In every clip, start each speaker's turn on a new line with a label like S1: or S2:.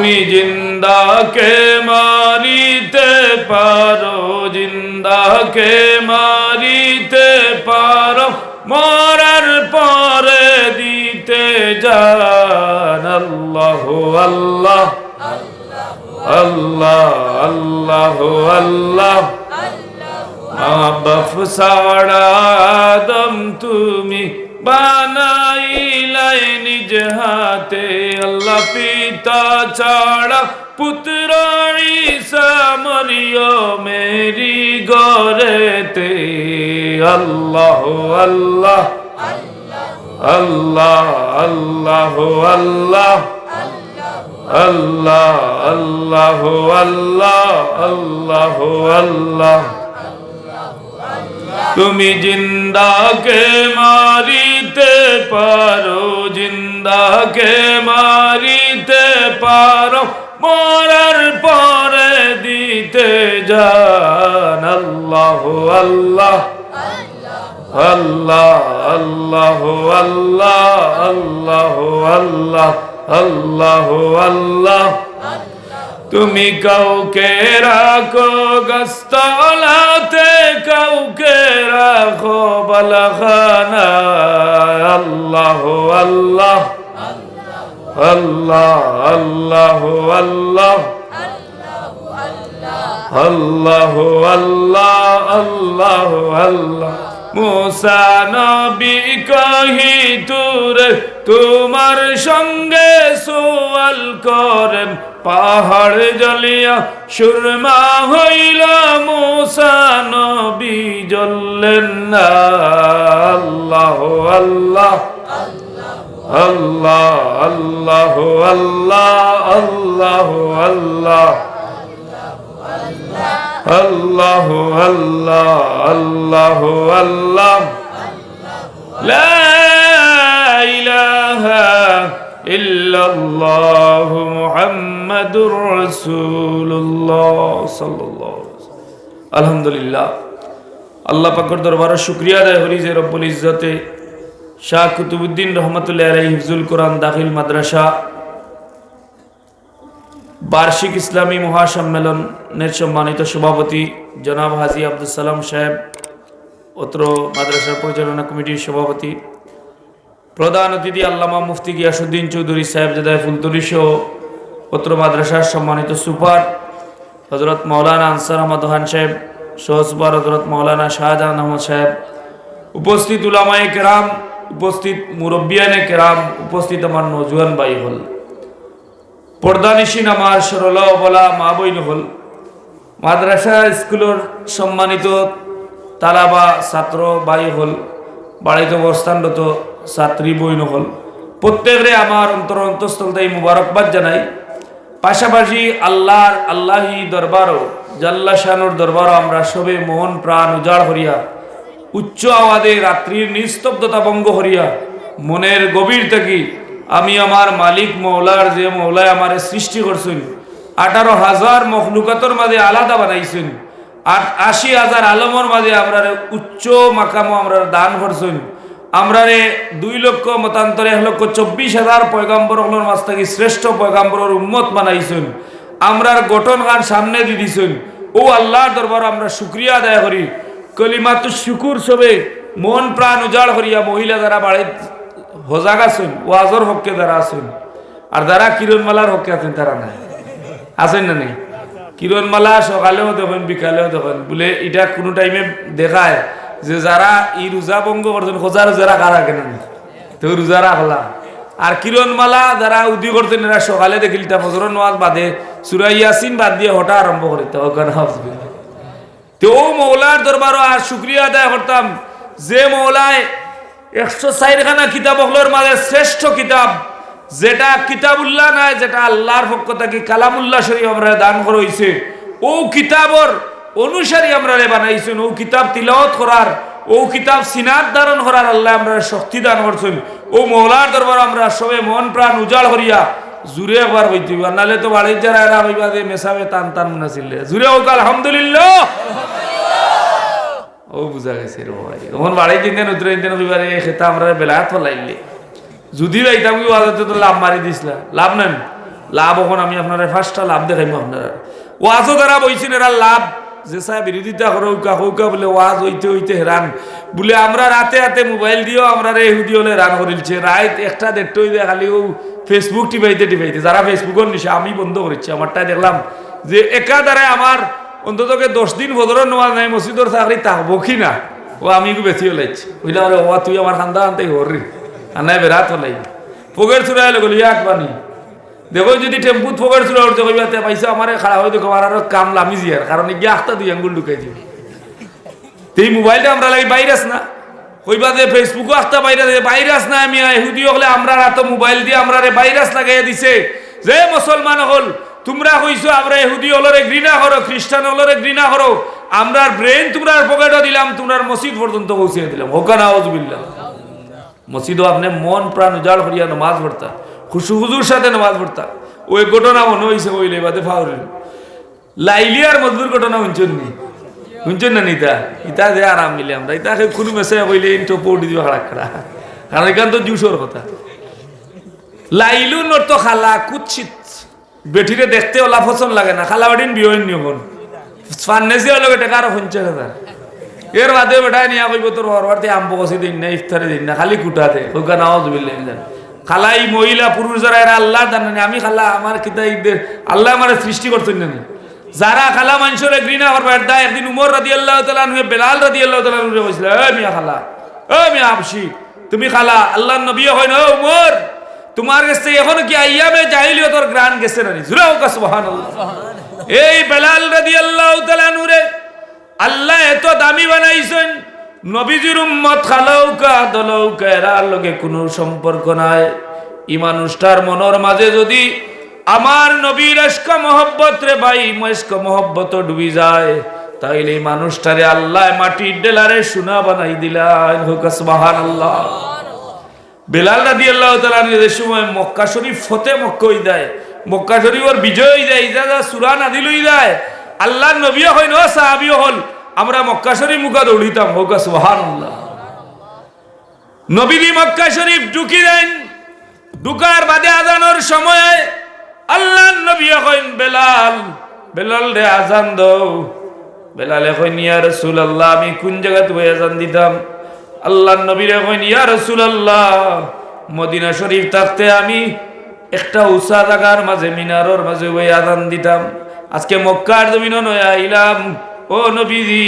S1: তুমি জিন্দাকে মারিতে পারো, জিন্দাকে মারিতে পারো, মরার পরে দিতে জান। আল্লাহ আল্লাহ আল্লাহ আল্লাহ আল্লাহ। মা বাপ ছাড়া আদম তুমি বানাইলাই নিজ হাতে, আল্লাহ পিতা ছাড়া পুত্র ঈসা মরিয়মেরি গরেতে। আল্লাহ আল্লাহ আল্লাহ আল্লাহ আল্লাহ আল্লাহ আল্লাহ আল্লাহ আল্লাহ আল্লাহ। তুমি জিন্দাকে মারিতে পারো, জিন্দাকে মারিতে পারো, মরার পরে দিতে জান। আল্লাহ আল্লাহ আল্লাহ আল্লাহ আল্লাহ আল্লাহ আল্লাহ আল্লাহ আল্লাহ। তুমি কাউকে রাখো গাছতলাতে, কাউকে রাখো বালাখানা। আল্লাহ আল্লাহ আল্লাহ আল্লাহ আল্লাহ আল্লাহ আল্লাহ আল্লাহ আল্লাহ। মুসা নবী কহিতুর তোমার সঙ্গে সোয়াল করেন, পাহাড় জ্বলিয়া সুরমা হইল, মুসা নবী জ্বললেন না। আল্লাহ আল্লাহ আল্লাহ আল্লাহ আল্লাহ আল্লাহ আল্লাহ আল্লাহ আল্লাহ আল্লাহ আল্লাহ। লা ইলাহা ইল্লাল্লাহ মুহাম্মাদুর রাসূলুল্লাহ সাল্লাল্লাহু আলাইহি ওয়াসাল্লাম। আলহামদুলিল্লাহ, আল্লাহ পাকের দরবারে শুকরিয়া আদায় করি যে রব্বুল ইজ্জতে শাহ কুতুবউদ্দিন রহমাতুল্লাহি আলাইহি হিফজুল কোরআন দাখিল মাদ্রাসা বার্ষিক ইসলামী মহাসম্মেলনের সম্মানিত সভাপতি জনাব হাজী আব্দুল সালাম সাহেব, অত্র মাদ্রাসার পরিচালনা কমিটির সভাপতি, প্রধান অতিথি আল্লামা মুফতি গিয়াসউদ্দিন চৌধুরী সাহেব জাদায় ফুলতলি সহ অত্র মাদ্রাসার সম্মানিত সুপার হযরত মাওলানা আনসার আহমদ খান সাহেব, সহ সুপার হযরত মাওলানা শাহজাহান আহমদ সাহেব, উপস্থিত উলামায়ে কেরাম, উপস্থিত মুরব্বিয়ানে কেরাম, উপস্থিত আমার নওজোয়ান ভাই হল, পর্দানিশীন আমার সরল বলা মা বইন হল, মাদ্রাসা স্কুলের সম্মানিত তালাবা ছাত্র ভাই হল, বাড়িতে অবস্থানরত ছাত্রী বইন হল, প্রত্যেকরে আমার অন্তঃস্থল থেকে মুবারকবাদ জানাই। পাশাপাশি আল্লাহি দরবারও জাল্লা শানুর দরবারও আমরা সবে মন প্রাণ উজাড় করিয়া উচ্চ আওয়াজে রাত্রির নিস্তব্ধতা ভঙ্গ করিয়া মনের গভীর থেকে আমি আমার মালিক মৌলার, যে মৌলায় আমার সৃষ্টি করছেন, 18,000 মখলুকাতর মাঝে আলাদা বানাইছেন, 80,000 আলমর মাঝে আমরা উচ্চ মাকামও আমরা দান করছেন, আমরা 2 লক্ষ মতান্তরে 1,24,000 পয়গাম্বরগুলোর মাঝ থেকে শ্রেষ্ঠ পয়গাম্বরের উম্মত বানাইছেন, আমরার গঠন গান সামনে দিয়ে দিছেন। ও আল্লাহর দরবার আমরা শুকরিয়া আদায় করি। কলিমাতু শুকুর সবে মন প্রাণ উজাড় করিয়া মহিলা যারা বাড়ির হজাগ আছেন, ওয়াজর হককে যারা আছেন, আর যারা কিরণমালার হককে আছেন তারা নাই আছেন না নেই? কিরণমালা সকালেও দেখেন বিকালেও দেখেন, বলে এটা কোনো টাইমে দেখায় যে যারা এই রোজা ভঙ্গ করছেন হোজা রোজা রাখা রাখে না, তো রোজা রাখলা। আর কিরণমালা যারা উদি করছেন এরা সকালে দেখিলতা ফজরের নামাজ বাদে সূরা ইয়াসিন বাদ দিয়ে হটা আরম্ভ করিতে ওখানে হাফিজ। তো মৌলার দরবারও আর শুকরিয়া আদায় করতাম যে মৌলায় 104 খানা কিতাব হলোর মাঝে শ্রেষ্ঠ কিতাব যেটা কিতাবুল্লাহ নাই, যেটা আল্লাহর পক্ষ থেকে কালামুল্লাহ শরীফ আমরা দান করা হইছে, ও কিতাবর অনুসারী আমরা বানাইছেন। ও কিতাব তিলাওয়াত করার, ও কিতাব সিনাত ধারণ করার আল্লাহ আমরা শক্তি দান করছেন। ও মৌলার দরবার আমরা সবে মন প্রাণ উজাড় করিয়া জুড়ে একবার হইতে হইবা, নাহলে তো বাড়ির যারা এরা হইবা যে মেসাবে টান টান নাছিলে জুড়ে হোক আলহামদুলিল্লাহ। ও বুঝা গেছে রে ভাই, তখন বাড়ির দিন উত্তর দিন হইবারে খেতা আমরা বেলায়াত ফলাইলে যদি ভাইতাম কি আদতে তো লাভ মারি দিছিলা, লাভ নেন লাভ এখন আমি আপনারা 5টা লাভ দেখাইব আপনারা ওয়াজও যারা বইছেন এরা লাভ যে সাহেব বিরোধিতা করৌকা হৌকা বলে ওয়াজ হইতে হইতে হেরান বলে আমরা রাতে রাতে মোবাইল দিয়েও আমরা হুদি হলে রান করিলছে রাত 1টা 1:30 হয়ে খালি ও ফেসবুক টিপাইতে যারা ফেসবুকের নিশে আমি বন্ধ করেছি আমারটাই দেখলাম যে একা দ্বারাই আমার অন্ততকে 10 দিন বদরের নেওয়া নাই মসজিদর চাকরি থাকবো কি না ও আমি বেশি হলাইছি বুঝলাম ও তুই আমার খান্দা আনতে হরি আর নাই বেড়াত হলাই ফোকের চুরাই গেল ইয়াক বানি দেখো যদি টেম্পুত ফোকের চুরা উঠতে কইবাতে পাইছে আমার খাড়া হয়ে দেখো আর কাম লামি জিয়ার কারণ গিয়ে 2 আঙ্গুল ঢুকাই দিবি এই মোবাইলটা আমরা লাগি ভাইরাস না কইবা যে ফেসবুকও 8টা ভাইরাস না আমি ইহুদি হলে আমরা রাত মোবাইল দিয়ে আমরা ভাইরাস লাগাইয়া দিছে যে মুসলমান হল তোমরা কইছো আমরা ইহুদি হলরে ঘৃণা করো খ্রিস্টান হলরে ঘৃণা করো আমরার ব্রেন তোমরার পকেটে দিলাম তোমরার মসজিদ পর্যন্ত পৌঁছে দিলাম হোকা নাউজুবিল্লাহ মসজিদও আপনি মন প্রাণ উজাড় করিয়া নামাজ পড়তা হুজুর সাথে নামাজ পড়তা ওই ঘটনা মনে হইছে কইলে বাদে ফাউল লাইলিয়ার মজদুর ঘটনা শুনছেন না নিতা ইতা যে আরাম মিলে আমরা ইতা কোনো মেসে কইলে ইনটো পড়ি দিব খাড়া খাড়া কারণ এখান তো জুসর কথা লাইলু নর তো খালা কুৎসিত বেঠিরে দেখতে ওলা পছন্দ লাগে না খালা বাড়িন বিয়ন নিয়ন ফান্নেসি হলো টাকা আরো 50,000 এর বাদে বেটায় নিয়া কইব তোর হরবারতে আম্ব কষি দিন না ইফতারে দিন না খালি কুটাতে ওগা নাউজুবিল্লাহ খালাই মহিলা পুরুষ যারা এরা আল্লাহ জানেন আমি খালা আমার কিতা আল্লাহ আমার সৃষ্টি করতেন না যারা খালা মানুষের ঘৃণা করবার দা একদিন উমর রাদিয়াল্লাহু তাআলা আনহু বেলাল রাদিয়াল্লাহু তাআলা আনহু কইছিল এ মিয়া খালা ও মিয়া আবশি তুমি খালা আল্লাহর নবী হই না উমর তোমার কাছে এখন কি আইয়ামে জাহিলিয়তর গ্রান গেছে না জুরাও কা সুবহানাল্লাহ এই বেলাল রাদিয়াল্লাহু তাআলা আনহু রে আল্লাহ এত দামি বানাইছেন নবীজির উম্মত খালাউকা দলাউকা এর লগে কোনো সম্পর্ক নাই এই মানুষটার মনের মাঝে যদি আমার নবীর ইশক মোহব্বত রে ভাই ইশক মোহব্বত ডুবি যায় তাইলে এই মানুষটারে আল্লাহ মাটির ডেলারে সোনা বানাই দিলেন হোক সুবহানাল্লাহ বেলাল রাদিয়াল্লাহু তাআলা এর সময় মক্কা শরীফ ফতে মক্কা হই যায় মক্কা শরীফের বিজয় হই যায় ইজাজা সূরা নাযিল হই যায় আল্লাহর নবী হই না সাহাবী হল আমরা মক্কা শরীফ মুখা দৌড়িতাম হোক সুবহানাল্লাহ নবী মক্কা শরীফ ঢুকি দেন ঢুকার বাদে আজানের সময় আল্লাহর নবী কইন বেলাল বেলাল রে আজান দাও বেলালে কইন ইয়া রাসূলুল্লাহ আমি কোন জায়গাতে বই আজান দিতাম আল্লাহর নবী রে কইন ইয়া রাসূলুল্লাহ মদিনা শরীফ থাকতে আমি একটা উঁচা জায়গার মাঝে মিনারের মাঝে বই আজান দিতাম আজকে মক্কার জমিনে নয় আইলাম ও নবীজি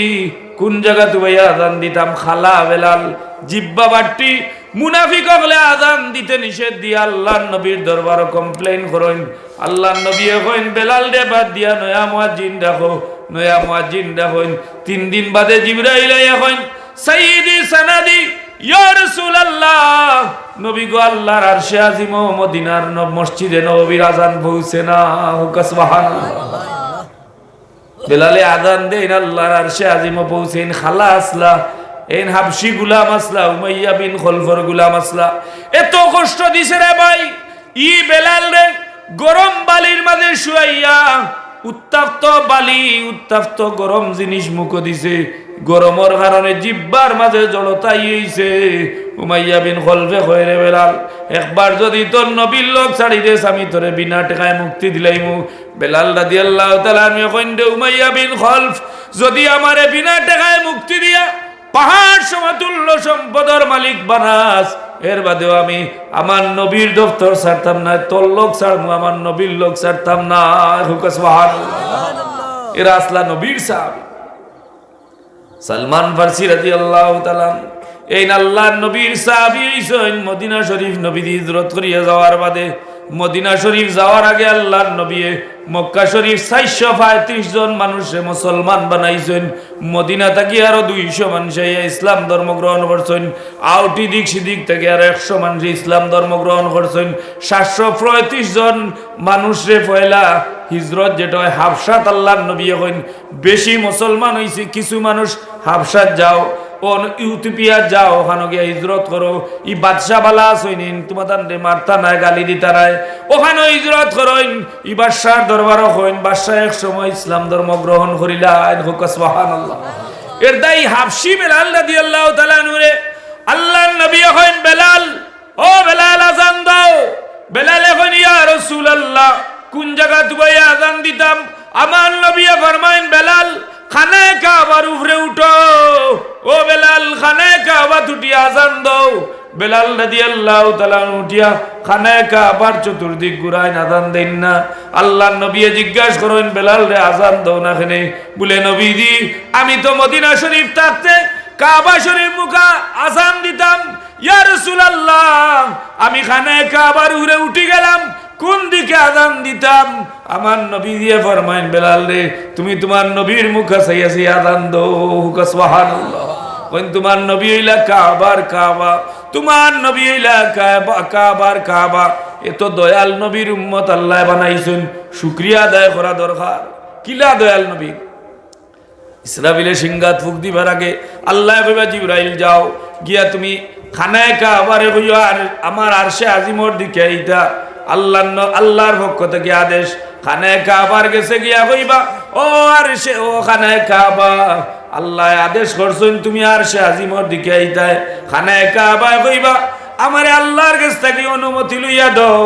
S1: কোন জায়গাতে বই আজান দিতাম খালা বেলাল জিব্বা বাট্টি মুনাফিক হলে আজান দিতে নিষেধ দিয়ে আল্লাহর নবীর দরবারে কমপ্লেইন করেন আল্লাহর নবী কইন বেলাল রে বাদ দিয়া নয়া মুয়াজ্জিন দেখেন 3 দিন বাদে জিবরাইল আইয়া কইন সাইয়্যিদি সানাদি ইয়া রাসূলুল্লাহ নবী গো আল্লাহর আরশে আজিম ও মদিনার মসজিদে নববীর আজান পৌঁছে না হুক সুবহানাল্লাহ বেলালে আজান দেন আল্লাহর আরশে আজিম পৌঁছেন খালা আসলা এন হাবশি গোলাম আসলা উমাইয়া বিন খলফর গোলাম আসলা এত কষ্ট দিছে রে ভাই ই বেলাল রে গরম বালির মাঝে শুয়াইয়া উত্তপ্ত বালি উত্তপ্ত গরম জিনিস মুখ দিছে গরমের কারণে জিব্বার মাঝে জড়তা হইছে উমাইয়া বিন খলফে কয় রে বেলাল একবার যদি তোর নবীর লোক ছাড়ি দেস আমি তোরে বিনা টাকায় মুক্তি দিলাইমু বেলাল রাদিয়াল্লাহু তাআলা আনহু কইন দে উমাইয়া বিন খলফ যদি আমারে বিনা টাকায় মুক্তি দিয়া পাহাড় সমতুল্য সম্পদের মালিক বানাস এর বাদেও আমি আমার নবীর দপ্তর ছাড়তাম না তোর লোক ছাড়বো আমার নবীর লোক ছাড়তাম না হুক সুবহানাল্লাহ এরা আসলা নবীর সাহাবী সালমান ফারসি রাদিয়াল্লাহু তাআলা এই আল্লাহর নবীর সাহাবী হইছেন মদিনা শরীফ নবীজি হিজরত করিয়া যাওয়ার বাদে মদিনা শরীফ যাওয়ার আগে আল্লাহর নবী মক্কা শরীফ 435 জন মানুষে মুসলমান বানাইছেন মদিনা থেকে আরো 200 মানুষ ইসলাম ধর্ম গ্রহণ করছেন আউটি দিক সিদিক থেকে আর 100 মানুষ ইসলাম ধর্ম গ্রহণ করছেন 735 জন মানুষে পয়লা হিজরত যেটা হয় হাবশাত আল্লাহর নবী কইন বেশি মুসলমান হইছে কিছু মানুষ হাবশাত যাও ও ইউথিওপিয়া যাও ওখানে গিয়ে হিজরত করো ই বাদশা বালা আসইনিন তোমাদের মারতা নাই গালি দিতা নাই ওখানে হিজরত করেন ই বাদশার দরবারও হইন বাদশা এক সময় ইসলাম ধর্ম গ্রহণ করিলেন হুক সুবহানাল্লাহ এর দাই হাবশি বেলাল রাদিয়াল্লাহু তাআলা আনহু রে আল্লাহর নবী কইন বেলাল ও বেলাল আজান দাও বেলাল কইন ইয়া রাসূলুল্লাহ কোন জায়গা তুই আজান দিতাম আমার নবী ফরমাইন বেলাল খানায় কাবার উপরে উঠো ও বেলাল খানায় কাবা তুটি আজান দাও বেলাল রাদিয়াল্লাহু তাআলা উঠিয়া খানায় কাবার চতুর্দিক ঘুরায় আজান দেন না আল্লাহর নবী জিজ্ঞাসা করেন বেলাল রে আজান দাও না কেন বলে নবীজি আমি তো মদিনা শরীফ থাকতে কাবা শরীফ মুখা আজান দিতাম ইয়া রাসূলুল্লাহ আমি খানায় কাবার উপরে উঠে গেলাম কোন দিকে আজান দিতাম আমার নবী দিয়ে ফরমাইন বেলাল রে তুমি তোমার নবীর মুখে চাইয়া চাইয়া আজান দাও সুবহানাল্লাহ কোন তোমার নবী হইলা কাবার কাবা তোমার নবী হইলা কাবার কাবা এত দয়াল নবীর উম্মত আল্লাহ বানাইছেন শুকরিয়া আদায় করা দরকার কিলা দয়াল নবী ইসরাফিলে সিংহাত ফুক দিবার আগে আল্লাহ কইবা জিবরাইল যাও গিয়া তুমি খানায় কাবারে কইয়া আর আমার আরশে আজিমর দিকে এইটা আল্লাহর পক্ষ থেকে আদেশ খানায় কাবার গেছে গিয়া কইবা ও আরশে ও খানায় কাবা আল্লাহ আদেশ করছেন তুমি আরশে আজিমর দিকে আইতায় খানায় কাবা কইবা আমারে আল্লাহর কাছ থেকে অনুমতি লইয়া দাও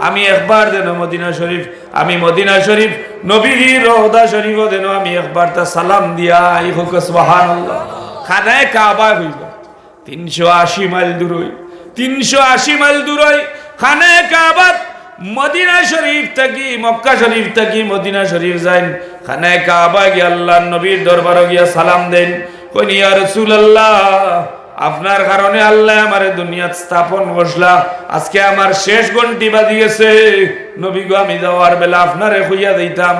S1: আমি একবার যেন মদিনা শরীফ আমি মদিনা শরীফ নবীর রওজা শরীফ যেন আমি একবার তা সালাম দিয়া আই হোক সুবহানাল্লাহ খানায় কাবা কইবা 380 মাইল দূর 380 মাইল দূর খানায় কাবা মদিনা শরীফ থেকে মক্কা শরীফ থেকে মদিনা শরীফ যাইন খানায় কাবা গিয়ে আল্লাহর নবীর দরবারে গিয়া সালাম দেন কই ইয়া রাসূলুল্লাহ আপনার কারণে আল্লাহ আমারে দুনিয়াত স্থাপন করলা আজকে আমার শেষ ঘন্টি বাজি গেছে নবী গো আমি যাওয়ার বেলা আপনারে কইয়া দিতাম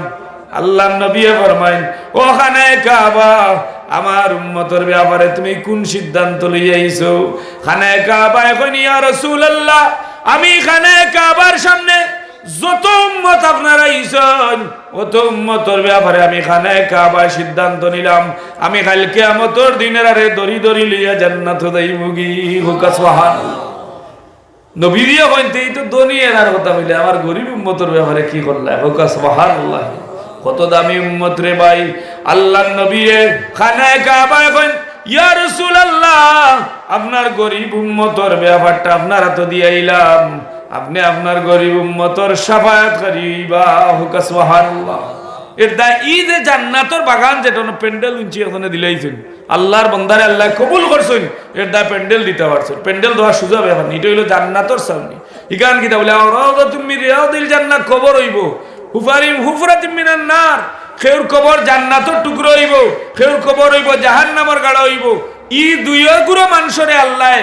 S1: আল্লাহর নবী ফরমাইন ও খানায় কাবা আমার উম্মতের ব্যাপারে তুমি কোন সিদ্ধান্ত লইয়া আইছো খানায় কাবা কই ইয়া রাসূলুল্লাহ আমি খানায় কাবার সামনে যত উম্মত আপনারা আইছেন অত উম্মতের ব্যাপারে আমি খানায় কাবা সিদ্ধান্ত নিলাম আমি কাল কিয়ামতের দিনের আরে দড়ি দড়ি লইয়া জান্নাতে যাইমুগি হুকা সুবহানাল্লাহ নবী দিয়ে কইতেই তো দুনিয়ার আর কথা বলে আমার গরিব উম্মতের ব্যাপারে কি করলা হুকা সুবহানাল্লাহ কত দামি উম্মত রে ভাই আল্লাহর নবী খানায় কাবা কইন ইয়া রাসূলুল্লাহ আপনার গরিব উম্মতের ব্যাপারটা আপনারা তো দিয়াইলাম আপনি আপনার গরিব উম্মতের শাফায়াত করিবা হুকা সুবহানাল্লাহ এটা ঈদ জান্নাতের বাগান যেটা প্যান্ডেল উঞ্চি ওখানে দিলাইছেন আল্লাহর বান্দারে আল্লাহ কবুল করছেন এটা প্যান্ডেল দিতে পারছেন প্যান্ডেল দেওয়ার সুযোগ ব্যাপার এটা হইলো জান্নাতের সামনে ইগান কি বলে রাউদাতুম মিন রিয়াদিল জান্নাত কবর হইব হুফারিম হুফরাতিম মিনান নার খেউর কবর জান্নাতের টুকরো হইব খেউর কবর হইব জাহান্নামের গাড়া হইব ই দুইও গুরো মানুষরে আল্লাহ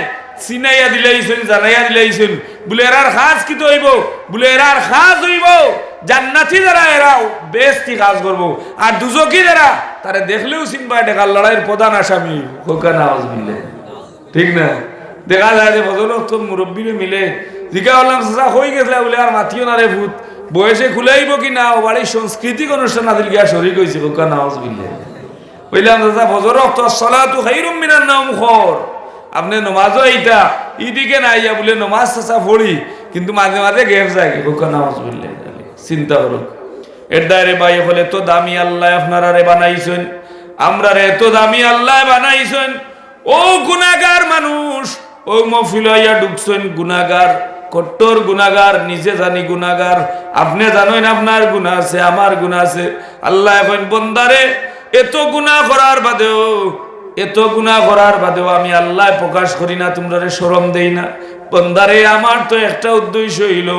S1: সিনাইয়া দিলাইছেন জানাইয়া দিলাইছেন বলে এরার খাস কি তো হইব বলে এরার খাস হইব জান্নাতি যারা এরাও বেস্তি কাজ করব আর দুজকি যারা তারে দেখলেও চিনবা দেখার লড়াইয়ের প্রধান আসামি হোকা নাওয়াজ মিলে ঠিক না দেখা যায় যে বদল তো মুরব্বীরে মিলে জিজ্ঞা বললাম চাচা হয়ে গেছিল বলে আর মাতিও না রে ভূত বয়সে খুলাইব কি না ও বাড়ির সাংস্কৃতিক অনুষ্ঠান আদিল গিয়া শরীর হয়েছে হোকা নাওয়াজ মিলে বললাম চাচা ফজর রক্ত সালাতু খাইরুম মিনান নাওম খর আপনি নমাজও এইটা ইদিকে না ইয়া বলে নমাজ চাচা পড়ি কিন্তু মাঝে মাঝে গেপ যায় হোকা নাওয়াজ মিলে চিন্তা করুক এর দায়রে ভাই হলে তো দামি আল্লাহ আপনারা রে বানাইছেন আমরা রে তো দামি আল্লাহ বানাইছেন ও গুনাহগার মানুষ ও মহফিল হইয়া ঢুকছেন গুনাহগার কট্টর গুনাহগার নিজে জানি গুনাহগার আপনি জানেন আপনার গুনাহ আছে আমার গুনাহ আছে আল্লাহ এখন বন্দারে এত গুনাহ করার বাদেও আমি আল্লাহ প্রকাশ করি না তোমরা রে শরম দেই না বন্দারে আমার তো একটা উদ্দেশ্য হইল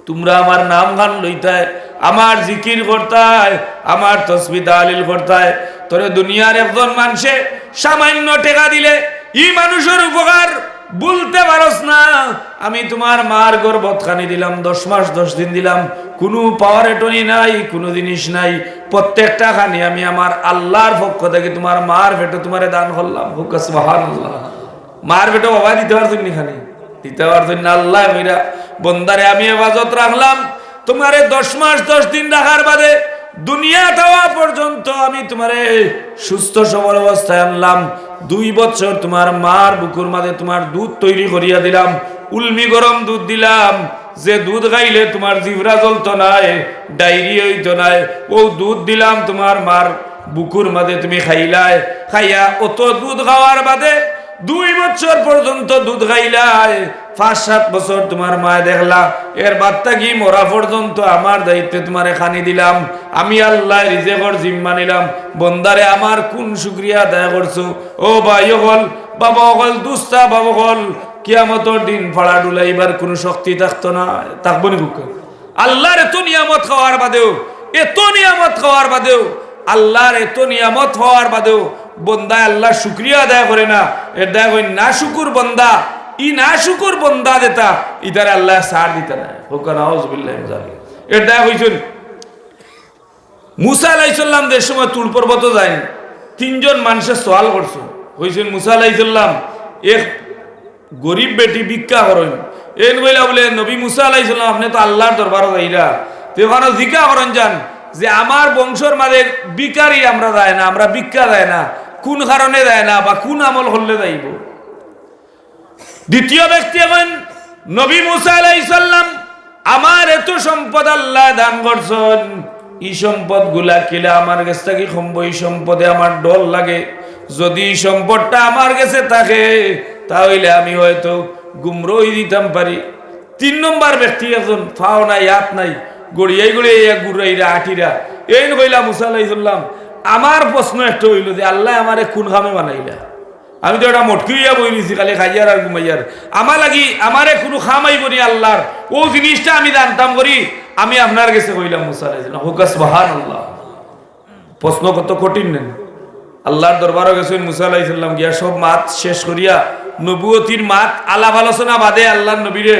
S1: তোমরা আমার নাম গান লইতায় আমার জিকির করতায় আমার তসবিহ তাহলিল করতায় তোরে দুনিয়ার একজন মানুষে সামান্য টাকা দিলে ই মানুষের উপকার বলতে পারস না আমি তোমার মার গর্ভখানি দিলাম 10 মাস 10 দিন দিলাম কোনো পাওয়ার এটনি নাই কোনো জিনিস নাই প্রত্যেকটা খানি আমি আমার আল্লাহর পক্ষ থেকে তোমার মার পেটে তোমারে দান করলাম সুবহানাল্লাহ মার পেটে বাবা দিতে পারছেন নি খানি দিতে পারছেন না আল্লাহ মেরা বন্দারে আমি ইবাদত রাখলাম তোমারে 10 মাস 10 দিন রাখার বাদে দুনিয়া দেওয়া পর্যন্ত আমি তোমারে সুস্থ সবল অবস্থায় আনলাম 2 বছর তোমার মার বুকুর মাঝে তোমার দুধ তৈরি করিয়া দিলাম উলমি গরম দুধ দিলাম যে দুধ খাইলে তোমার জিহরা জ্বলতো না ডায়রি হইতো না ও দুধ দিলাম তোমার মার বুকুর মাঝে তুমি খাইয়া অত দুধ খাওয়ার বাদে 2 বছর পর্যন্ত দুধ খাইলাই, 5-7 বছর তোমার মা দেখলা, এর বাদটা কি মরা পর্যন্ত আমার দায়িত্বে তোমার খানি দিলাম, আমি আল্লাহ রিজেকর জিম্মা নিলাম। বন্দারে আমার কোন শুকরিয়া আদায় করছো? ও ভাই হল, বাবা হল, দুস্তা বাবা হল, কিয়ামতের দিন ফাড়া ডুলাইবার কোনো শক্তি থাকতো না, থাকবো নি বুকে? আল্লাহর এত নিয়ামত খাওয়ার বাদেও, এত নিয়ামত খাওয়ার বাদেও, আল্লাহর এত নিয়ামত হওয়ার বাদেও বন্দা আল্লাহ শুকরিয়া আদায় করে না। এর দেখ ওই না শুকুর বন্দা, ই না শুকুর বন্দা দেতা ইতারে আল্লাহ সার দিতে না। হুকা নাউজুবিল্লাহ জালিম। এর দেখ হইছেন মুসা আলাইহিস সালাম যে সময় তুর পর্বত যায়, 3 জন মানুষের সওয়াল করছে, হইছেন মুসা আলাইহিস সালাম এক গরিব বেটি ভিক্ষা করেন। এন বইলা বলে নবী মুসা আলাইহিস সালাম আপনি তো আল্লাহর দরবারে যাইরা, তো ওখানে জিজ্ঞাসা করেন যান যে আমার বংশর মাঝে ভিখারি আমরা যায় না, আমরা ভিক্ষা দেয় না, কোন কারণে দেয় না বা কোন আমল হলে যাইব? দ্বিতীয় ব্যক্তি এখন নবী মুসা আলাইহিস সালাম, আমার এত সম্পদ আল্লাহ দান করছেন, এই সম্পদ গুলা কিলা আমার কাছে থাকি সম্ভব, এই সম্পদে আমার ডর লাগে, যদি এই সম্পদটা আমার কাছে থাকে তাহলে আমি হয়তো গুমরোহ দিতাম পারি। 3 নম্বর ব্যক্তি একজন, ফাও নাই হাত নাই, গড়িয়াই গড়িয়াই গুড়াইরা আটিরা, এই কইলা মুসা আলাইহিস সালাম আমার প্রশ্ন একটা হইল যে আল্লাহ আমারে কোন খামে বানাইলা? আমি তো এটা মটকি হইয়া বই নিছি খালি খাইয়ার আর ঘুমাইয়ার, আমার লাগি আমারে কোনো খামাই বনি আল্লাহর ও জিনিসটা আমি জানতাম করি, আমি আপনার কাছে কইলাম মুসা আলাইহিস সালাম। হুকা সুবহানাল্লাহ। প্রশ্ন কত কঠিন নেন। আল্লাহর দরবারে গেছেন মুসা আলাইহিস সালাম, গিয়া সব মাত শেষ করিয়া নবুয়তির মাত আলাপ আলোচনা বাদে আল্লাহর নবীরে,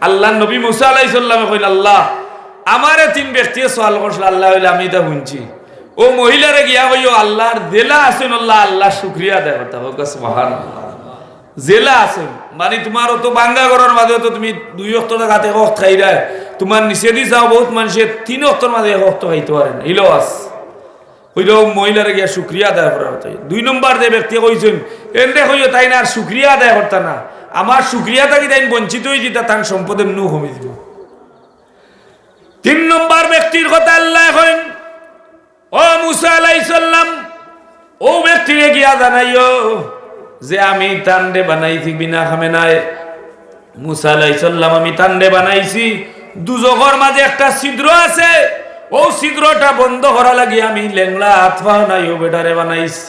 S1: আল্লাহর নবী মুসা আলাইহিস সালামে কইল আল্লাহ আমারে 3 ব্যক্তি সওয়াল করছিল, আল্লাহ হইলে আমি তা শুনছি। ও মহিলারে গিয়া কইও আল্লাহর জেলা আছেন, আল্লাহ শুকরিয়া দেয় কথা। হুকা সুবহানাল্লাহ। জেলা আছেন মানে তোমার তো বাঙ্গা করার মাঝে তো তুমি 2 ওয়াক্ত খাতে এক ওয়াক্ত খাইরা, তোমার নিচে দি যাও বহুত মানুষের 3 ওয়াক্তের মাঝে এক ওয়াক্ত খাইতে পারেন, এইলো আস হইলেও মহিলারে গিয়া শুকরিয়া আদায় করার কথা। 2 নম্বর যে ব্যক্তি কইছেন এনে কইও তাই না আর শুকরিয়া আদায় করতা না, আমার শুকরিয়া থাকি তাই বঞ্চিত হয়ে যেতা, তার সম্পদের নু কমে দিব। 3 নম্বর ব্যক্তির কথা আল্লাহ কইন, ও মুসা আলাইহিস সালাম ও ব্যক্তিরে গিয়া জানাইও যে আমি তান্ডে বানাইছি বিনা খামে নাই। মুসা আলাইহিস সালাম আমি তান্ডে বানাইছি, দুজখর মাঝে একটা ছিদ্র আছে, ও ছিদ্রটা বন্ধ করা লাগি আমি লেংলা আতফা নাই ও বেটারে বানাইছি।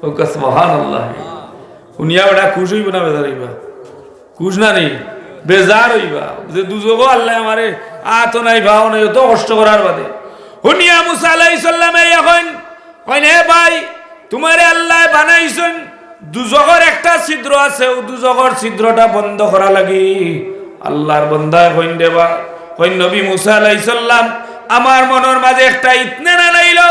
S1: ও সুবহানাল্লাহ। উনিয়া বেটা খুশ হইব না বেজার হইবা? খুশ না নেই, বেজার হইবা যে দুজখ আল্লাহ আমারে আত নাই ভাও নাই তো কষ্ট করার বাদে। হুনিয়া মুসা আলাইহিস সালাম এখন কইন হে ভাই তোমারে আল্লাহ বানাইছেন, দুজখর একটা ছিদ্র আছে, ও দুজখর ছিদ্রটা বন্ধ করা লাগি আল্লাহর বান্দা কইন দেবা। কইন নবী মুসা আলাইহিস সালাম আমার মনের মাঝে একটা ইতনেনান আইলো,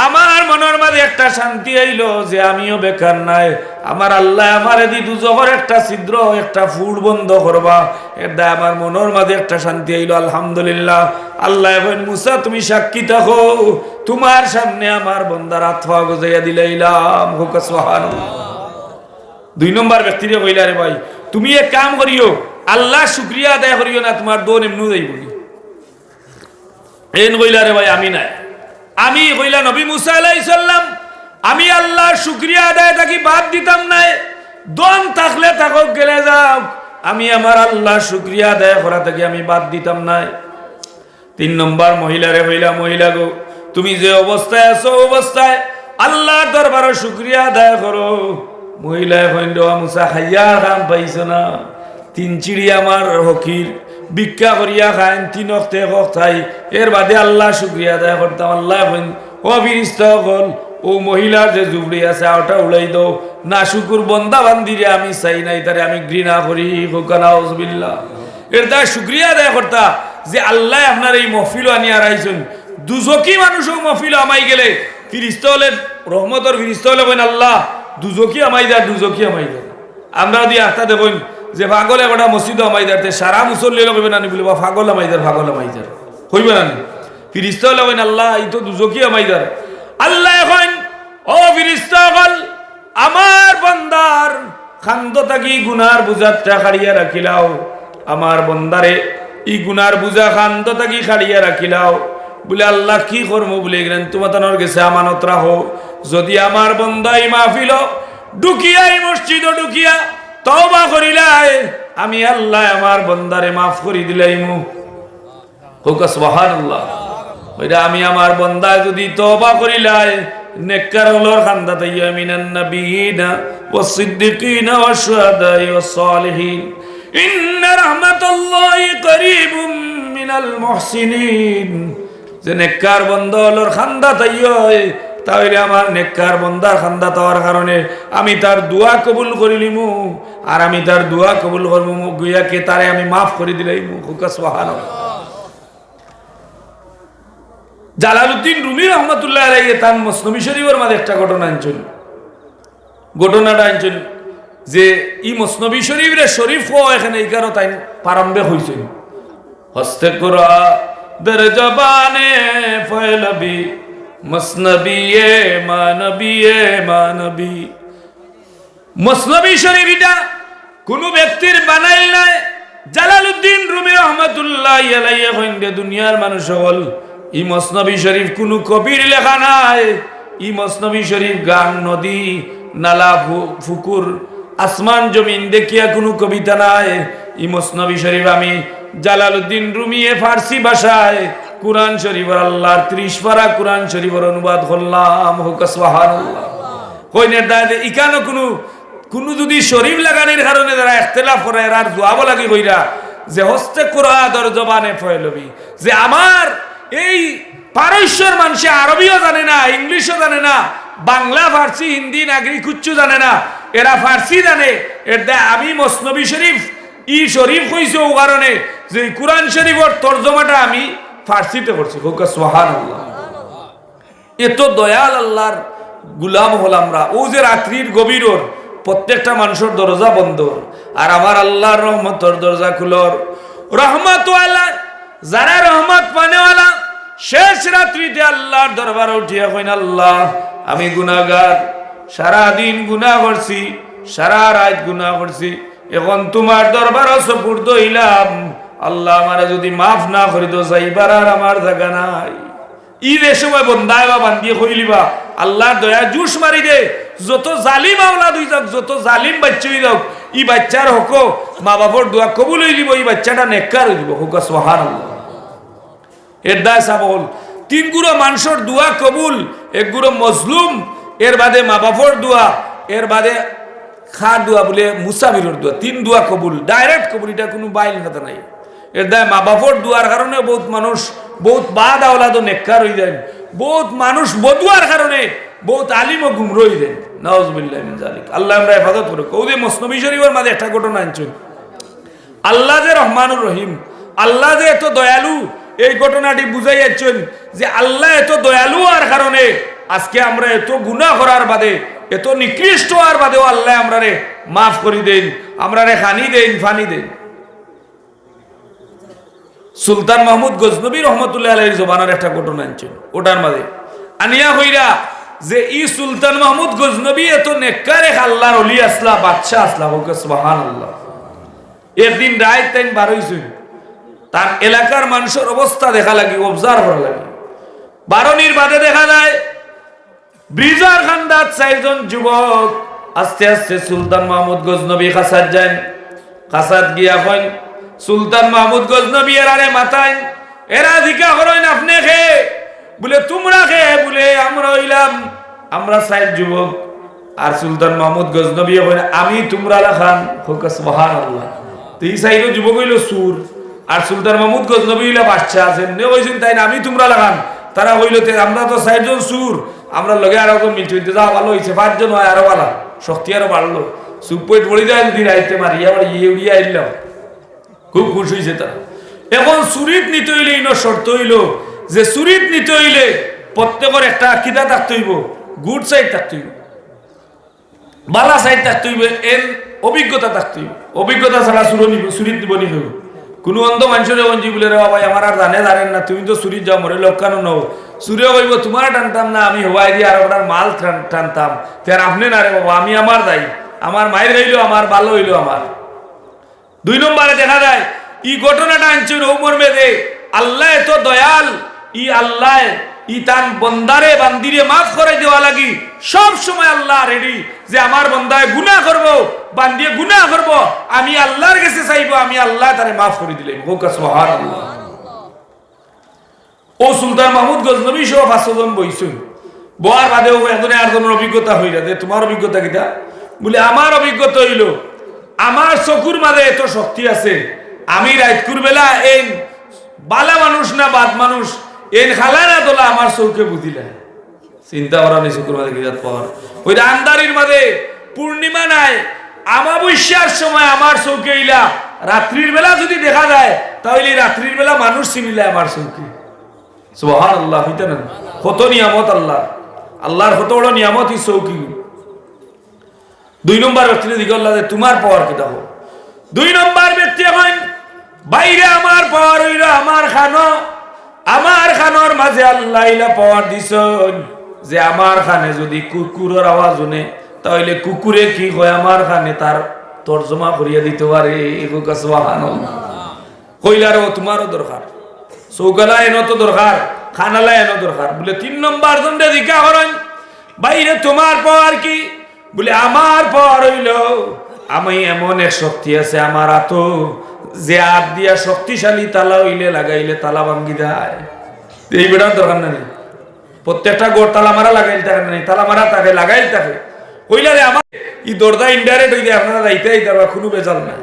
S1: আমার মনের মাঝে একটা শান্তি আইলো যে আমিও বেকার নাই, আমার আল্লাহ আমারে দি দুজখর একটা ছিদ্র একটা ফুট বন্ধ করবা, এটা আমার মনের মাঝে একটা শান্তি আইলো। আলহামদুলিল্লাহ। আল্লাহ কইন মুসা তুমি সাক্ষী থাকো, তোমার সামনে আমার বন্দার আত্মা গজাইয়া দিলাইলাম। হুকা সুবহানাল্লাহ। 2 নম্বর ব্যক্তিরে কইলা রে ভাই তুমি এক কাম করিও, আল্লাহ শুকরিয়া আদায় করিও না, তোমার দোন এমনু যাইব। এন কইলা রে ভাই আমি নাই, আমি কইলা নবী মুসা আলাইহিস সালাম আমি আল্লাহর শুকরিয়া আদায় থাকি বাদ দিতাম না, দম থাকলে থাকক গেলে যাও, আমি আমার আল্লাহর শুকরিয়া আদায় করা থাকি আমি বাদ দিতাম না। 3 নম্বর মহিলারে কইলা মহিলা গো তুমি যে অবস্থায় আছো অবস্থায় আল্লাহর দরবারে শুকরিয়া আদায় করো। মহিলা কইল মুসা খাইয়া কাম পাইছো না, 3 চিড়ি আমার হকির ভিক্ষা করিয়া খাইন 3 ওয়াক্তে এক ওয়াক্ত খাই, এর বাদে আল্লাহ শুকরিয়া আদায় করতাম। আল্লাহ কইন ও ফিরিস্তা হল ও মহিলার যে জুবড়ি আছে ওটা উড়াই দাও, না শুকুর বন্দা বান্দিরে আমি চাই নাই, তারে আমি ঘৃণা করি। নাউজুবিল্লাহ। এর দ্বারা শুকরিয়া আদায় করতা যে আল্লাহ আপনার এই মহফিল আনিয়া রাইছেন। দুজকি মানুষও মহফিল আমাই গেলে ফিরিস্তা হলে রহমতর ফিরিস্তা হলে কইন আল্লাহ দুজকি আমাই দেয়, দুজকি আমাই দেয়। আমরা যদি আস্তা দেখুন যে পাগলে গোটা মসজিদ আমাই দেয়, সারা মুসল্লি কইবে না বলি বা পাগল আমাই দেয়, পাগল আমাই দেয় কইবে না ফিরিস্তা হলে কইন আল্লাহ এই তো দুজকি আমাই দেয়। আল্লাহ এখন ও ফিরিস্তা হল আমার বান্দার খান্দ থাকি গুনার বুঝাটা খাড়িয়া রাখিলাও, আমার বন্দারে ই গুনার বুঝা খান্দ থাকি খাড়িয়া রাখিলাও। বলে আল্লাহ কি করবো বলে গেলেন তোমার গেছে আমানত রাখো, যদি আমার বন্দাই মাহফিল ঢুকিয়াই মসজিদ ঢুকিয়া তওবা করিলাই আমি আল্লাহ আমার বন্দারে মাফ করে দিলাইমু। হোক সুবহানাল্লাহ। ওইটা আমি আমার বন্দা যদি তওবা করিলাই নেককার হলোর খান্দা তাইয়া মিনান নাবিয়িনা ওয়াস সিদ্দিকিনা ওয়াশ শুহাদাই ওয়াস সালিহিন ইন্না রাহমাতাল্লাহি করিবুম মিনাল মুহসিনিন। যে নেককার বন্দা হলোর খান্দা তাইয়া তাহলে আমার নেককার বন্দার খান্দা তাওয়ার কারণে আমি তার দোয়া কবুল করিলিমু আর আমি তার দোয়া কবুল করবো গুয়াকে তারে আমি মাফ করে দিলাইমু। হোক সুবহানাল্লাহ। জালালউদ্দিন রুমি রহমাতুল্লাহ আলাইহি তার মসনবী শরীফের মাঝে একটা ঘটনা আনছেন। ঘটনাটা আনছেন যে ই মসনবী শরীফের শরীফ এখানে এই কারণে তাই প্রারম্ভে হয়েছেন হস্তে কোরা দের জবানে ফয়লবি মসনবিয়ে মানবী। মসনবী শরীফ এটা কোন ব্যক্তির বানাইল নাই। জালালউদ্দিন রুমি রহমাতুল্লাহ আলাইহি কইন্দে দুনিয়ার মানুষ হল ই মসনবী শরীফ কোন কবির লেখা নাই। ই মসনবী শরীফ গান নদী নালা ফুকুর আসমান জমিন দেখিয়া কোনো কবিতা নাই। ই মসনবী শরীফ আমি জালালউদ্দিন রুমি ফার্সি ভাষায় কুরআন শরীফের আল্লাহর 30 পারা কুরআন শরীফের অনুবাদ করলাম। হোক সুবহানাল্লাহ। কইনের দাদে ইকানো কোনো যদি শরীফ লাগানোর কারণে যারা ইখতিলাফ করে আর জবাব লাগি কইরা যে হস্তে কোরআন দর জবানে ফয়লবি যে আমার এই পারস্যের মানুষ আরবিও জানে না, ইংলিশও জানে না, বাংলা ফার্সি হিন্দি নাগরি কিচ্ছু জানে না, এরা ফার্সি জানে। এর দা আমি মসনবী শরীফ ই শরীফ কইছে ও কারণে যে কুরআন শরীফের তরজমাটা আমি ফার্সিতে করছি। হোক সুবহানাল্লাহ। এত দয়াল আল্লাহর গুলাম হল আমরা। ও যে রাত্রির গভীরর প্রত্যেকটা মানুষের দরজা বন্ধ আর আমার আল্লাহর রহমতের দরজা খুলর। রহমত ওয়ালা যারা রহমত পানেওয়ালা শেষ রাত্রিতে আল্লাহর দরবারে উঠিয়া কইন আল্লাহ আমি গুনাহগার, সারা দিন গুনাহ করছি, সারা রাত গুনাহ করছি, এখন তোমার দরবারে সুপুর্দ হইলাম। আল্লাহ আমারে যদি মাফ না করি তো যাইবার আর আমার জায়গা নাই। ঈদের সময় বন্দায় বা বান্ধিয়ে কইলিবা আল্লাহর দয়া জুস মারি দে। যত জালিম আওলাদ হই যাক, যত জালিম বাচ্চা হই যাক, ই বাচ্চার হক মা বাবার দোয়া কবুল হই দিব, এই বাচ্চাটা নেককার হই দিব। হোক সুবহানাল্লাহ। এর দায় সাবল 3 গুরো মানুষের দোয়া কবুল, 1 গুরো মজলুম, এর বাদে মা বাবার দোয়া, এর বাদে খা দোয়া বলে মুসাফিরের দোয়া, 3 দোয়া কবুল, ডাইরেক্ট কবুল। এটা কোনো বাইল কথা নাই। এর দায় মা বাবার দোয়ার কারণে বহুত মানুষ বহুত বাদ আওলাদ নেককার হয়ে যায়, বহুত মানুষ বদুয়ার কারণে বহুত আলিম ও গুমরা হয়ে যায়। নাউজুবিল্লাহি মিন যালিক। আল্লাহ আমরা হেফাজত করুক। ওদের মসনবী শরীফের মাঝে একটা ঘটনা আনছেন। আল্লাহ যে রহমানুর রহিম, আল্লাহ যে এত দয়ালু, এই ঘটনাটি বুঝাই যাচ্ছেন যে আল্লাহ এত দয়ালু আর কারণে আজকে আমরা এত গুনাহ করার বাদে, এত নিকৃষ্ট হওয়ার বাদেও আল্লাহ আমরা রে মাফ করে দেন, আমরা রে খানি দেন, ফানি দেন। সুলতান মাহমুদ গজনবী রহমতুল্লাহ আলাইহির জবানের একটা ঘটনা আনছেন। ওটার মাঝে আনিয়া হইরা যে ই সুলতান মাহমুদ গজনবী এত নেককার এক আল্লাহর ওলি আসলা, বাদশাহ আসলা। হোক সুবহানাল্লাহ। একদিন রাত তাইন বার হইছেন, তার এলাকার মানুষের অবস্থা দেখা লাগি, অবজার্ভ করা লাগি। বারণীর বাদে দেখা যায় ব্রিজার খান্দাত 4 জন যুবক আস্তে আস্তে সুলতান মাহমুদ গজনবী কাছাত যান। কাছাত গিয়া কইন সুলতান মাহমুদ গজনবী এরারে মাথায়, এরা জিজ্ঞা করেন আপনি খে? বলে তোমরা খে? বলে আমরা হইলাম, আমরা 4 যুবক। আর সুলতান মাহমুদ গজনবী কইন আমি তোমরা লাখান। হোক সুবহানাল্লাহ। তো এই 4 যুবক হইল সুর আর সুলতান মাহমুদ গজনবী হইলা বাদশা আছেন। নে কইছেন তাই না আমি তোমরা লাগান। তারা হইল আমরা তো 4 জন সুর, আমরা লগে আরো মিলতে হইতে যাওয়া ভালো হয়েছে, 5 জন হয় আরো ভালো, শক্তি আরো বাড়লো। সুপেট পড়ে যায় যদি রাইতে মারি আবার উড়িয়া আইলাম, খুব খুশি হয়েছে তারা। এখন সুরিত নিতে হইলে ইনো শর্ত হইল যে সুরিত নিতে হইলে প্রত্যেকের একটা কিতা থাকতে হইব, গুড সাইড থাকতে হইব, বালা সাইড থাকতে হইব, এর অভিজ্ঞতা থাকতে হইব। অভিজ্ঞতা ছাড়া সুরিত নিব নি হইব। কোনো অন্ধ মানুষের অঞ্জি বলে রে ভাই আমার আর জানেন না, তুমি তো সুরিত যাও মরে লক্ষানো নও। সুরিও কইব তোমার টানতাম না, আমি হওয়াই দিয়ে আর ওটার মাল টানতাম, তার আপনি না রে বাবা, আমি আমার দায়ী, আমার মায়ের হইল আমার, ভালো হইল আমার। 2 নম্বরে দেখা যায় এই ঘটনাটা আনছেন ও মর্মে যে আল্লাহ এত দয়াল, ই আল্লাহ ই তার বন্দারে বান্দিরে মাফ করে দেওয়া লাগি সব সময় আল্লাহ রেডি যে আমার বন্দায় গুনাহ করব বান্দিয়ে গুনাহ করব আমি আল্লাহর কাছে চাইবো আমি আল্লাহ তারে মাফ করে দিলেন হোক সুবহানাল্লাহ। ও সুলতান মাহমুদ গজনবী সহ 500 জন বইছেন বয়ার বাদেও একজনে আরেকজনের অভিজ্ঞতা হইরা যে তোমার অভিজ্ঞতা কিটা বলে আমার অভিজ্ঞতা হইল আমার চকুর মাঝে এত শক্তি আছে আমি রাতকুর বেলা এই বালা মানুষ না বাদ মানুষ এন খালা না তোলা আমার চৌকে বুঝিলে চিন্তা করা নেই চকুর মাঝে কিরাত পাওয়ার ওই আন্দারির মাঝে পূর্ণিমা নাই আমাবস্যার সময় আমার চৌকে ইলা রাত্রির বেলা যদি দেখা যায় তাহলে রাত্রির বেলা মানুষ চিনিলে আমার চৌকে সুবহানাল্লাহ হইতে না কত নিয়ামত আল্লাহ আল্লাহর কত বড় নিয়ামত এই চৌকি। 2 নম্বর ব্যক্তি দিকে আল্লাহ তোমার পাওয়ার কি দাও 2 নম্বর ব্যক্তি হন বাইরে আমার পাওয়ার হইল আমার খানোর মাঝে আল্লাহ ইলা পাওয়ার দিছেন যে আমার খানে যদি কুকুরের আওয়াজ শুনে তাহলে কুকুরে কি হয় আমার খানে তার তর্জমা করিয়া দিতে পারে সুবহানাল্লাহ কইলারও তোমারও দরকার চৌকালা এনো তো দরকার খানালা এনো দরকার বলে 3 নম্বর জনরে জিজ্ঞা করেন বাইরে তোমার পাওয়ার কি বলে আমার পাওয়ার হইল আমি এমন এক শক্তি আছে আমার হাত যে হাত দিয়া শক্তিশালী তালা হইলে লাগাইলে তালা ভাঙ্গি দেয় এই বেড়ার দরকার নেই প্রত্যেকটা গোড় তালা মারা লাগাইল থাকে না তালা মারা থাকে লাগাইল থাকে হইলে রে আমার এই দরজা ইনডাইরেক্ট হইলে আপনারা যাইতেই তারা কোনো বেজাল নাই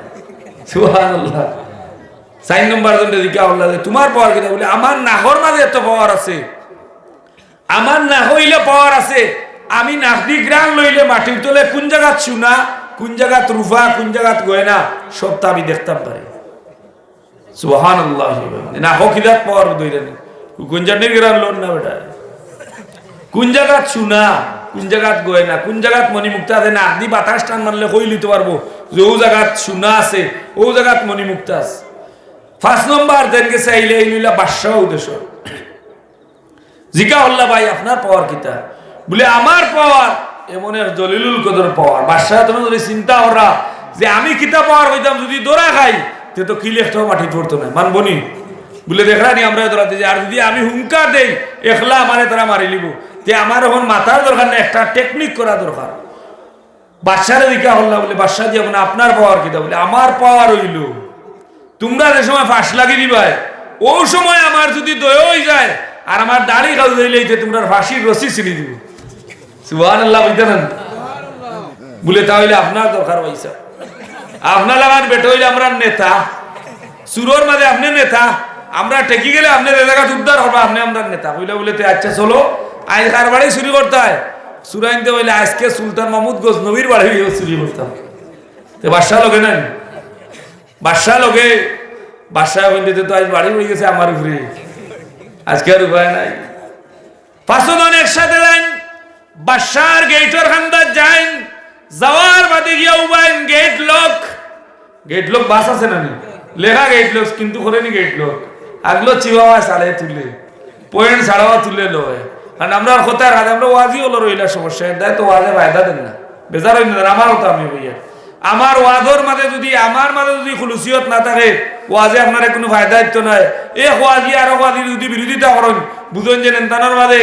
S1: সুবহানাল্লাহ। 4 নম্বর জনরে জিজ্ঞা আল্লাহ তোমার পাওয়ার কি বলে আমার নাহর মাঝে এত পাওয়ার আছে আমার না হইলে পাওয়ার আছে আমি নাকদি গ্রান লইলে মাটির তলে কোন জায়গা চুনা কোন জায়গা রুফা কোন জায়গা গয়না সবটা আমি দেখতাম পারি সুবহানাল্লাহ। না হকিদাত পাওয়ার দইরেন কোন জায়গার গ্রান লোন না বেটা কোন জায়গা চুনা কোন জায়গা গয়না কোন জায়গা মণিমুক্তা আছে না আদি বাতাস টান মারলে কই লিতে পারবো যে ও জায়গা চুনা আছে ও জায়গা মণিমুক্তা আছে। 5 নম্বর দেনকে চাইলে এই লইলা বাদশাহ উদ্দেশ্য জিজ্ঞা আল্লাহ ভাই আপনার পাওয়ার কিতা বলে আমার পাওয়ার এমন এক দলিলুল কদর পাওয়ার বাদশাহ তুমি যদি চিন্তা করা যে আমি কিতা পাওয়ার হইতাম যদি দৌড়া খাই তে তো কি লেখটাও মাটি ধরতো না মানবনি বলে দেখলানি আমরা দৌড়াতে যে আর যদি আমি হুঙ্কার দেই একলা মানে তারা মারি লিব তে আমার এখন মাথার দরকার না একটা টেকনিক করা দরকার। বাদশারে জিজ্ঞা আল্লাহ বলে বাদশাহ দিয়ে আপনার পাওয়ার কিতা বলে আমার পাওয়ার হইল তোমরা যে সময় ফাঁস লাগিয়ে দিবাই ও সময় আমার যদি দয় হয়ে যায় আর আমার দাড়ি কাজ হইলে তোমরা ফাঁসির রশি ছিঁড়ে দিব সুবহানাল্লাহ বুঝতেন বলে তাহলে আপনার দরকার পয়সা আপনার লাগান বেটা হইলে আমরা নেতা সুরোর মাঝে আপনি নেতা আমরা টেকি গেলে আপনি জায়গা উদ্ধার হবা আপনি আমরা নেতা হইলে বলে আচ্ছা চলো আজ কার বাড়ি চুরি করতে হয় সুরাইনতে হইলে আজকে সুলতান মাহমুদ গজনবীর বাড়ি চুরি করতাম তো বাদশাহ লোকে নাই বাদশাহ লোকে বাদশাহ বন্ধুতে তো আজ বাড়ি হয়ে গেছে আমার উপরে আজকে আর উপায় নাই 5 জন একসাথে যাইন বাদশার গেটের খান্দার যাইন যাওয়ার বাদে গিয়া উবাইন গেট লক বাস আছে না লেখা গেট লক কিন্তু করেনি গেট লক আগলো চিবাওয়া সালে তুলে পয়েন্ট ছাড়াওয়া তুলে লয় কারণ আমরা কথা রাত আমরা ওয়াজি হলো রইলা সমস্যা দেয় তো ওয়াজে ফায়দা দেন না বেজার হইন না আমার হতো আমি ভাইয়া আমার ওয়াজর মাঝে যদি আমার মাঝে যদি খুলুসিয়ত না থাকে ওয়াজে আপনার কোনো ফায়দা দিতে নয় এই ওয়াজি আর ওয়াজি যদি বিরোধিতা করেন বুঝুন যে নেতানোর মাঝে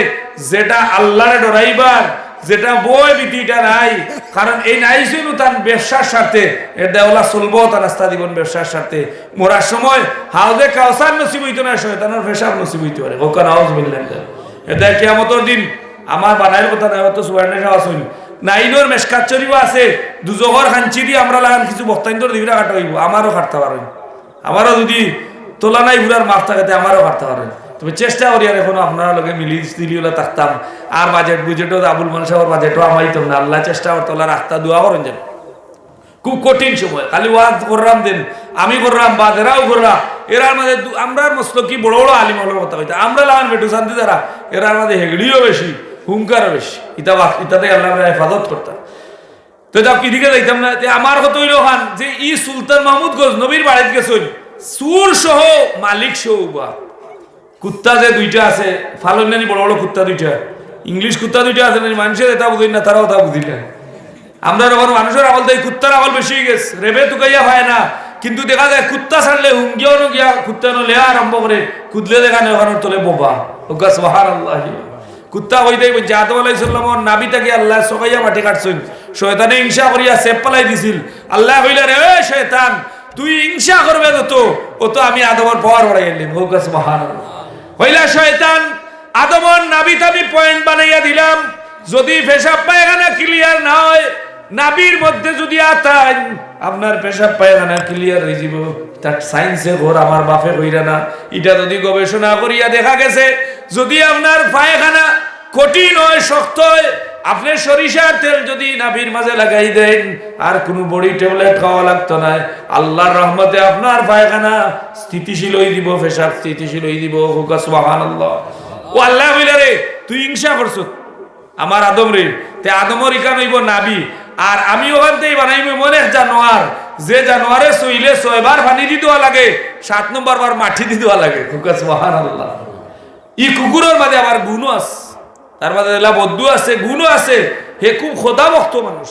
S1: যেটা আল্লাহরে ডরাইবার যেটা বই বিধিটা নাই কারণ এই নাই ছিল তার ব্যবসার স্বার্থে এর দেওলা চলবো তার রাস্তা দিবন ব্যবসার স্বার্থে মরার সময় হাউজে কাউসার নসিব হইতো না শয়তানের ফেসাব নসিব হইতে পারে ওখানে হাউজ মিললেন এটা কিয়ামতের দিন আমার বানাইল কথা নাই হয়তো সুবর্ণের হাউস হইল নাইনোর মেশকাত চরিবা আছে দুজগর খাঞ্চি দিয়ে আমরা লাগান কিছু বক্তাইন্দর দিবিরা কাটা হইব আমারও কাটতে পারেন আমারও যদি তোলা নাই ঘুরার মাছ থাকাতে আমারও কাটতে পারেন তবে চেষ্টা করি আর এখনো আপনারা লোকে মিলি দিলিওলা থাকতাম আর বুঝেটো আবুল মানুষের বাজেটও আমাইতাম না আল্লাহ চেষ্টা করতে রাস্তা দোয়া করেন যেন খুব কঠিন সময় খালি ওয়াজ করলাম দেন আমি করলাম বা এরাও করলাম এরার মাঝে আমরা মসলকি বড় বড় আলিম হলোর কথা হইতে আমরা লাগান বেটু শান্তি দ্বারা এরার মাঝে হেগড়িও বেশি হুঙ্কারও বেশি ইতাতে আল্লাহ হেফাজত করতাম তো যাও কি দিকে যাইতাম না আমার কত হইল খান যে ই সুলতান মাহমুদ গজনবীর বাড়িতে গেছেন সুর সহ মালিক সহ বা কুত্তা যে 2টা আছে ফালনানি বড় বড় কুত্তা 2টা ইংলিশ কুত্তা 2টা আছে মানুষের এটা বুঝি না তারাও তা বুঝি না আমরা যখন মানুষের আমল দেয় কুত্তার আমল বেশি গেছে রেবে তুকাইয়া হয় না কিন্তু দেখা যায় কুত্তা ছাড়লে হুঙ্গিও গিয়া কুত্তা লেয়া আরম্ভ করে কুদলে দেখানো ওখানে তোলে বোবা ওকা সুবহানাল্লাহ কুত্তা হইতেই বলছে আদম আলাইহিস সালামের নাবিটাকে আল্লাহ সবাইয়া মাটি কাটছেন শয়তানে হিংসা করিয়া সেপ পালাই দিছিল আল্লাহ কইলা রে এ শয়তান তুই হিংসা করবে ও তো আমি আদমের পাওয়ার বাড়াই এলাম ওকা সুবহানাল্লাহ কইলা শয়তান আদমের নাবিটা আমি পয়েন্ট বানাইয়া দিলাম যদি পেশাব পায়খানা ক্লিয়ার না হয় নাবির মধ্যে যদি আতান আপনার পেশাব পায়খানা ক্লিয়ার হয়ে যাব তার সায়েন্সে ঘর আমার বাপে কইরা না এটা যদি গবেষণা করিয়া দেখা গেছে যদি আপনার পায়খানা কঠিন হয় শক্ত হয় আপনি সরিষার তেল যদি নাবির মাঝে লাগাই দেন আর কোনো বড়ি ট্যাবলেট খাওয়া লাগতো না আল্লাহর রহমতে আপনার পায়খানা স্থিতিশীল হয়ে দিব পেশাব স্থিতিশীল হয়ে দিব হুকা সুবহানাল্লাহ ও আল্লাহ কইলা রে তুই হিংসা করছ আমার আদম রে তে আদমর ইকান হইব নাবি আর আমি ওখান থেকে বানাইব মনে জানোয়ার যে জানোয়ারে সইলে 6 বার পানি দি দেওয়া লাগে 7 নম্বর বার মাটি দি দেওয়া লাগে সুবহানাল্লাহ ই কুকুরের মাঝে আবার গুণ আছে তার মাঝে এলা বদ্ধু আছে গুণ আছে হে খুব খোদা ভক্ত মানুষ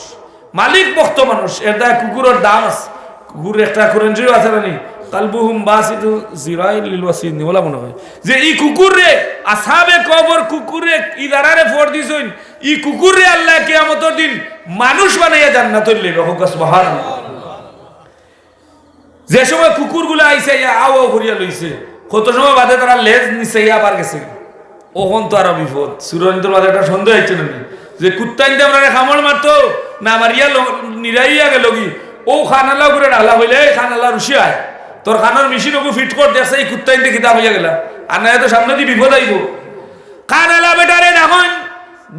S1: মালিক ভক্ত মানুষ এর দা কুকুরের দাম আছে কুকুর একটা কুরঞ্জিও আছে না নি কালবুহুম বাসিতু জিরাইল লিল ওয়াসিন ওলা মনে হয় যে ই কুকুরে আসহাবে কবর কুকুরে ইদারারে ফোর দিছেন ই কুকুরে আল্লাহ কিয়ামতের দিন মানুষ বানাইয়া জান্নাতুল লিবে সুবহানাল্লাহ যে সময় কুকুরগুলো আইছে আও করিয়া লইছে কত সময় বাদে তারা লেজ নিচে আবার গেছে ওখন তো আর বিপদ সুরঞ্জর মাঝে একটা সন্দেহ হচ্ছে না যে কুত্তা ইন্দে আমরা খামড় মারতো না মারিয়া নিরাইয়া গেল কি ও খানালা করে ডালা হইলে খানালা রুশি আয় তোর খানোর মেশিন ওকে ফিট করতে আসে এই কুত্তা ইন্দে কিতাব হইয়া গেলা আর না তো সামনে দিয়ে বিপদ আইব খানালা বেটারে এখন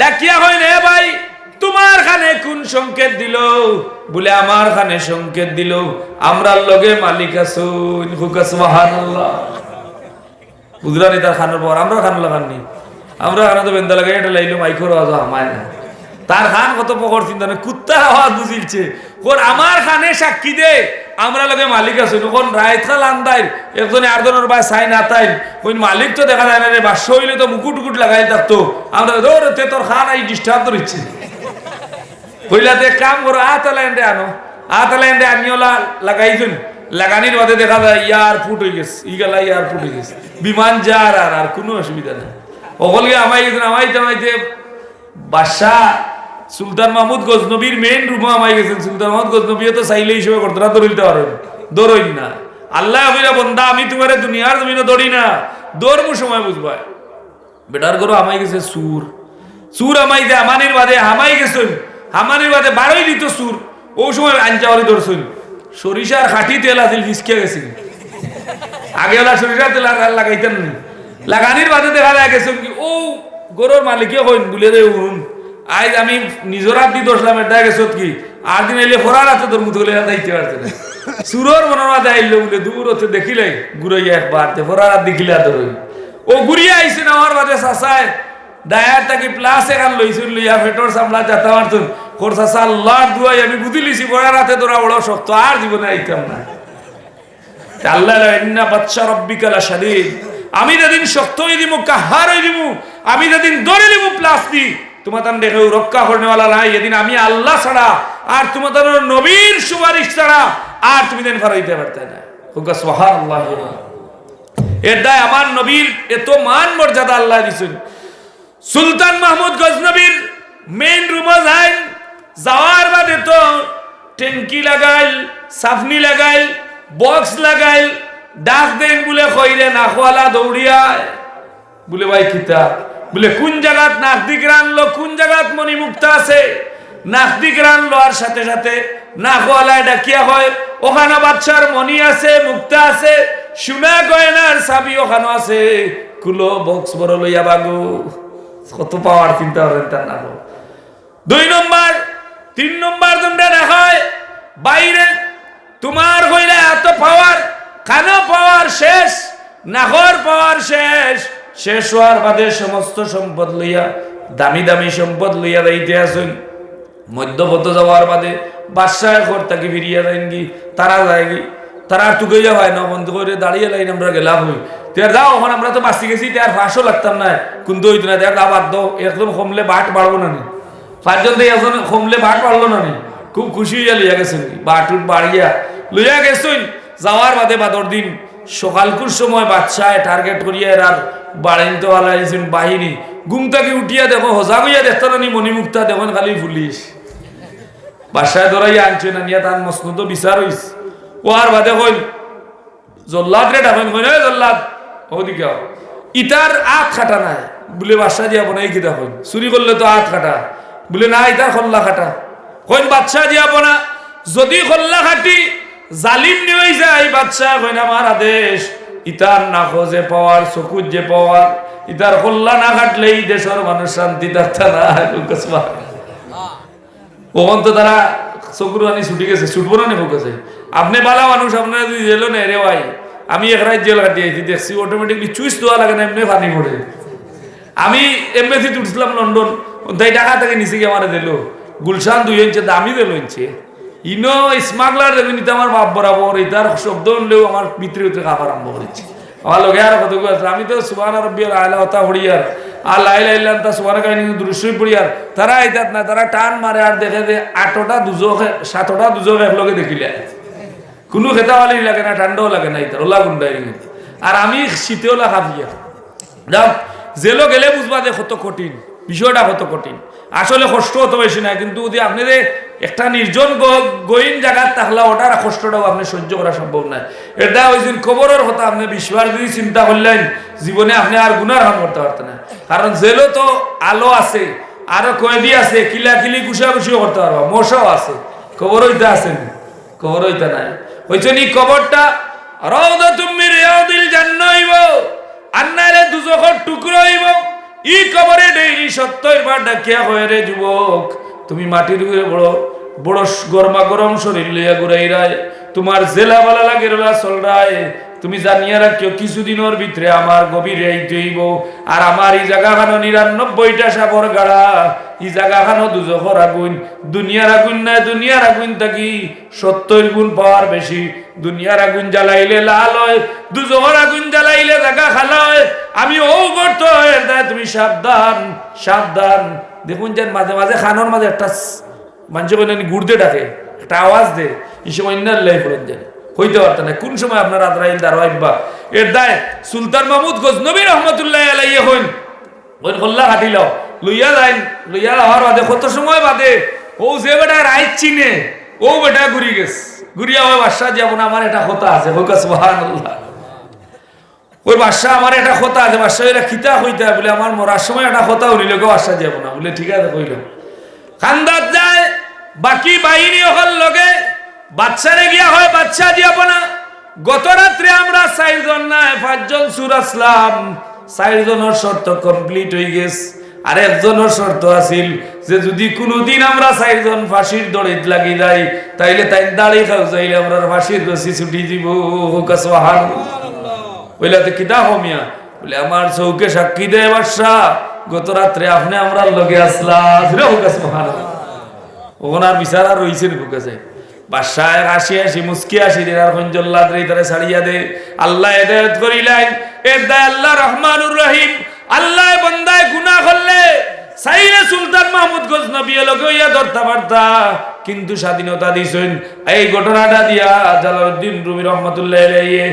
S1: ডাকিয়া হয় না ভাই তোমার খানে কোন সংকেত দিল বলে আমার খানে সংকেত দিল আমরার লগে মালিক আসুন হুকা সুবহানাল্লাহ বুঝলানি তার খানোর পর আমরা খান লাগাননি আমরা খানা তো বেন্দা লাগাই এটা লাইলো মাইকোর আওয়াজ আমায় না তার খান কত পকর চিন্তা নেই কুত্তার আওয়াজ বুঝিলছে ওর আমার খানে সাক্ষী দে আমরা লগে মালিক আছো কোন রায় খাল আন্দাই একজনে আরজনের বা সাইন আতাই ওই মালিক তো দেখা যায় না রে বাস্য হইলে তো মুকুট উকুট লাগাই থাকতো আমরা ধরতে তোর খান এই ডিস্টার্ব ধরছে কইলাতে কাম করো আতালাইন্ডে আনো আতালাইন্ডে আনিওলা লাগাইছেন লাগানির বাদে দেখা যায় ইয়ার ফুট হয়ে গেছে ইগালা ইয়ার ফুট হয়ে গেছে বিমান যার আর কোনো অসুবিধা নেই ওগুলকে আমাইতে বাদশাহ সুলতান মাহমুদ গজনবীর মেইন রুমে আমাই গেছেন সুলতান মাহমুদ গজনবীও তো চাইলে হিসেবে করতে না দৌড়িতে পারেন দৌড়ইন না আল্লাহ আমিরা বন্দা আমি তোমার দুনিয়ার জমিনে দৌড়ি না দৌড়মু সময় বুঝবা বেটার করো আমাই গেছে সুর আমাইতে আমানির বাদে হামাই গেছেন হামানির বাদে বারোই দিত সুর ও সময় আঞ্চাওয়ারি দৌড়ছেন সরিষার খাঁটি তেল আছিল ফিসকে গেছে আগে ওলা সরিষার তেল আর লাগাইতেন না লাগানির বাদে দেখা যায় গেছেন কি ও গরুর মালিকে কইন বলে রে উন আজ আমি নিজের হাত দিয়ে দোষলাম এটা গেছ কি আর দিন এলে ফোরার হাতে তোর মুখ দাইতে পারছে না সুরর মনোরা আইলো বলে দূর হতে দেখিলে ঘুরাইয়া একবার ফোরার হাত দেখিলে আর ও ঘুরিয়ে আইসে না আমার বাদে চাষায় ডায়ার তাকে প্লাস এখান লইছিল লইয়া ফেটর সামলা যাতা মারতুন কোর চাষা আল্লাহর দুয়াই আমি বুঝি লিছি ফোরার হাতে তোরা বড় শক্ত আর জীবনে আইতাম না আল্লাহ ইন্না বাদশা রাব্বিকা লাশাদীদ আমি যেদিন শক্ত হয়ে দিব কাহার হয়ে দিব আমি যেদিন দৌড়ে দিব প্লাস দি তোমাদের দেখে রক্ষা করনেওয়ালা নাই এদিন আমি আল্লাহ ছাড়া আর তোমাদের নবীর সুপারিশ ছাড়া আর তুমি দেন ফারাইতে পারতে না সুবহানাল্লাহ এর দায় আমার নবীর এত মান মর্যাদা আল্লাহ দিছেন সুলতান মাহমুদ গজনবীর মেইন রুমে যাওয়ার বাদে তো ট্যাঙ্কি লাগাইল সাফনি লাগাইল বক্স লাগাইল ডাক দেন বলে কইলে নাখওয়ালা দৌড়িয়ায় বলে ভাই কিতা বলে কোন জায়গাত নাকদিক রানলো কোন জায়গাত মনি মুক্তা আছে নাকদিক রানলো আর সাথে সাথে নাখওয়ালা ডাকিয়া হয় ওখানে বাদশার মনি আছে মুক্তা আছে সোনা গয়নার চাবি ওখানে আছে কুলো বক্স বড় লইয়া বাগো কত পাওয়ার চিন্তা করেন তার না 2 নম্বর 3 নম্বর দণ্ডে দেখায় বাইরে তোমার কইলে এত পাওয়ার কানো পাওয়ার শেষ নাগর পাওয়ার শেষ হওয়ার বাদে সমস্ত সম্পদ লইয়া দামি দামি সম্পদ লইয়া যাইতে আসুন মধ্যপথ যাওয়ার বাদে বাদশাহ ঘর তাকে ফিরিয়া যাইন কি তারা যায় কি তারা আর টুকাইয়া হয় না বন্ধ করে দাঁড়িয়ে লাইন আমরা গেলাম হই তার যাও ওখানে আমরা তো বাঁচি গেছি তার ফাঁসও লাগতাম না কিন্তু হইতো না দেখ আবার দো একদম কমলে বাট বাড়বো না নি 5 জন দিয়ে একজন কমলে বাট বাড়লো না নি খুব খুশি হইয়া লইয়া গেছেন বাট বাড়িয়া লইয়া গেছেন যাওয়ার বাদে বাদর দিন সকালকুর সময় বাচ্চায় টার্গেট করিয়া আর বাড়াইতে ওয়ালাইছেন বাহিনী ঘুম থেকে উঠিয়া দেখো হজা হইয়া দেখতো না মণিমুক্তা দেখুন খালি পুলিশ বাসায় ধরাইয়া আনছে না নিয়ে তার মসনদ বিচার হইছে ও আর বাদে কইল জল্লাদ রে ডাকেন কই না জল্লাদ ওদিকে ইটার আট খাটা নাই বলে বাসা দিয়া বনাই কি দেখুন চুরি করলে তো আট খাটা বলে না ইটার খল্লা খাটা কইন বাচ্চা দিয়া বনা যদি খল্লা খাটি জালিম নিয়ে যায় বাচ্চা কইন আমার আদেশ ইটার না খোঁজে পাওয়ার চকুত যে পাওয়ার ইটার খল্লা না কাটলেই দেশের মানুষ শান্তি থাকতে না ওখান তো তারা চকুর আনি ছুটি গেছে ছুটবো না ফোকাসে আপনি বালা মানুষ আপনারা যদি জেলো না রে ভাই আমি এক রাত জেল কাটিয়ে দেখছি অটোমেটিকলি চুইস দেওয়া লাগে না এমনি পানি পড়ে আমি এমবেসিতে উঠছিলাম লন্ডন তাই টাকা থেকে নিচে গিয়ে আমার দিল গুলশান 2 ইঞ্চি দামি দিল ইঞ্চি ইনো স্মাগলার দেবেন এটা আমার বাপ বরাবর এটার শব্দ হলেও আমার ভিতরে ভিতরে কাপ আরম্ভ করেছে আমার লোকে আর কত আছে আমি তো সুবহান রাব্বিয়াল আলা হতা হড়িয়ার আর লাইলা ইল্লা আনতা সুবহানাকা কাহিনী দুরুশই পড়িয়ার তারা আইতাত না তারা টান মারে আর দেখে যে 8টা দুজক 7টা দুজক একলগে দেখিলে কোনো খেতাওয়ালি লাগে না ঠান্ডাও লাগে না ইতার ওলা গুন্ডাই আর আমি শীতেও লাগা দিয়া যাও জেলো গেলে বুঝবা যে কত কঠিন বিষয়টা কত কঠিন আসলে কষ্ট হতো বেশি না কিন্তু যদি আপনি যে একটা নির্জন গহীন জায়গার তাহলে ওটার কষ্টটাও আপনি সহ্য করা সম্ভব নয় এটা হয়েছে খবরের কথা আপনি বিশ্বাস যদি চিন্তা করলেন জীবনে আপনি আর গুনার হাম করতে পারতেন না কারণ জেলও তো আলো আছে আরো কয়েদি আছে কিলাকিলি কুশাকুশিও করতে পারবা মশাও আছে খবর হইতে আসেন খবর হইতে নাই হয়েছে নি খবরটা রাউদাতুম মিন রিয়াদিল জান্নাহ হইব আর নাইলে দুজখের টুকরো হইব ই কবরে ডেইলি 70 বার ডাকিয়া কয় রে যুবক তুমি মাটির উপরে বড় বড় গরমা গরম শরীর লইয়া ঘুরাই রায় তোমার জেলা বালা লাগে রোলা চল রায় তুমি জানিয়া রাখিও কিছুদিনের ভিতরে আমার গভীরে আইতে হইব আর আমার এই জায়গাখানো 99টা সাগর গাড়া এই জায়গাখানো দুজখর আগুন দুনিয়ার আগুন না দুনিয়ার আগুন থাকি 70 গুণ পাওয়ার বেশি দুনিয়ার আগুন জ্বালাইলে লাল হয় দুজখর আগুন জ্বালাইলে জায়গা খালা হয় আমি ও করতে হয় তুমি সাবধান সাবধান দেখুন যেন মাঝে মাঝে খানোর মাঝে একটা মানুষ গুড়তে ডাকে একটা আওয়াজ দে এই সময় ইন্নাল্লাহি পড়েন যেন হইতে পারত না কোন সময় আপনার আজরাইল দারওয়াইবা এর দায় সুলতান মাহমুদ গজনবী রহমাতুল্লাহি আলাইহি হইন ওই খল্লা কাটিল লইয়া যাইন লইয়া হওয়ার বাদে কত সময় বাদে ও যে বেটা রাইত চিনে ও বেটা ঘুরি গেছে ঘুরিয়া ওই বাদশা যাব না আমার এটা কথা আছে হোকা সুবহানাল্লাহ ওই বাদশা আমার এটা কথা আছে বাদশা এরা খিতা হইতে বলে আমার মরার সময় একটা কথা উনিল গো বাদশা যাব না বলে ঠিক আছে কইল খান্দাত যায় বাকি বাহিনী হল লগে বাচ্চারে গিয়া হয় বাচ্চা যাব না গত রাত্রে আমরা 4 জন না 5 জন সুর আসলাম 4 জনের শর্ত কমপ্লিট হয়ে গেছে আর একজনের শর্ত আছিল যে যদি কোনোদিন আমরা 4 জন ফাঁসির দড়িত লাগি যাই তাইলে তাই দাড়ি খাও যাইলে আমরা ফাঁসির রশি ছুটি দিব হুকা সুবহানাল্লাহ বলে তো কিদা হমিয়া বলে আমার চৌকে সাক্ষী দেয় বাদশা গত রাত্রে আপনি আমরা লগে আসলাম হুকা সুবহানাল্লাহ ওনার বিচার আর রইছে হুকা যায় বাদশাহ হাসি মুস্কি হাসি আর খঞ্জল্লাদ রে তারে ছাড়িয়া দে আল্লাহ হেদায়েত করিলেন এর দায় আল্লাহ রহমানুর রহিম আল্লাহ বান্দায় গুনাহ করলে সাইরে সুলতান মাহমুদ গজনবী লগে ইয়া ধরতে পারতা কিন্তু স্বাধীনতা দিছেন এই ঘটনাটা দিয়া জালালউদ্দিন রুমি রাহমাতুল্লাহি আলাইহি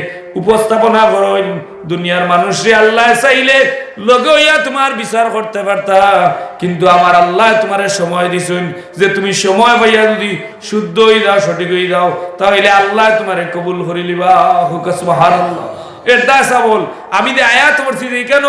S1: উপস্থাপনা করেন দুনিয়ার মানুষরে আল্লাহ চাইলে লগে ইয়া তোমার বিচার করতে পারতা কিন্তু আমার আল্লাহ তোমারে সময় দিছেন যে তুমি সময় পাইয়া যদি শুদ্ধ হই যাও সঠিক হই যাও তাহলে আল্লাহ তোমারে কবুল করে লিবা সুবহানাল্লাহ এটা সাবল আমি যে আয়াত পড়ছি যে কেন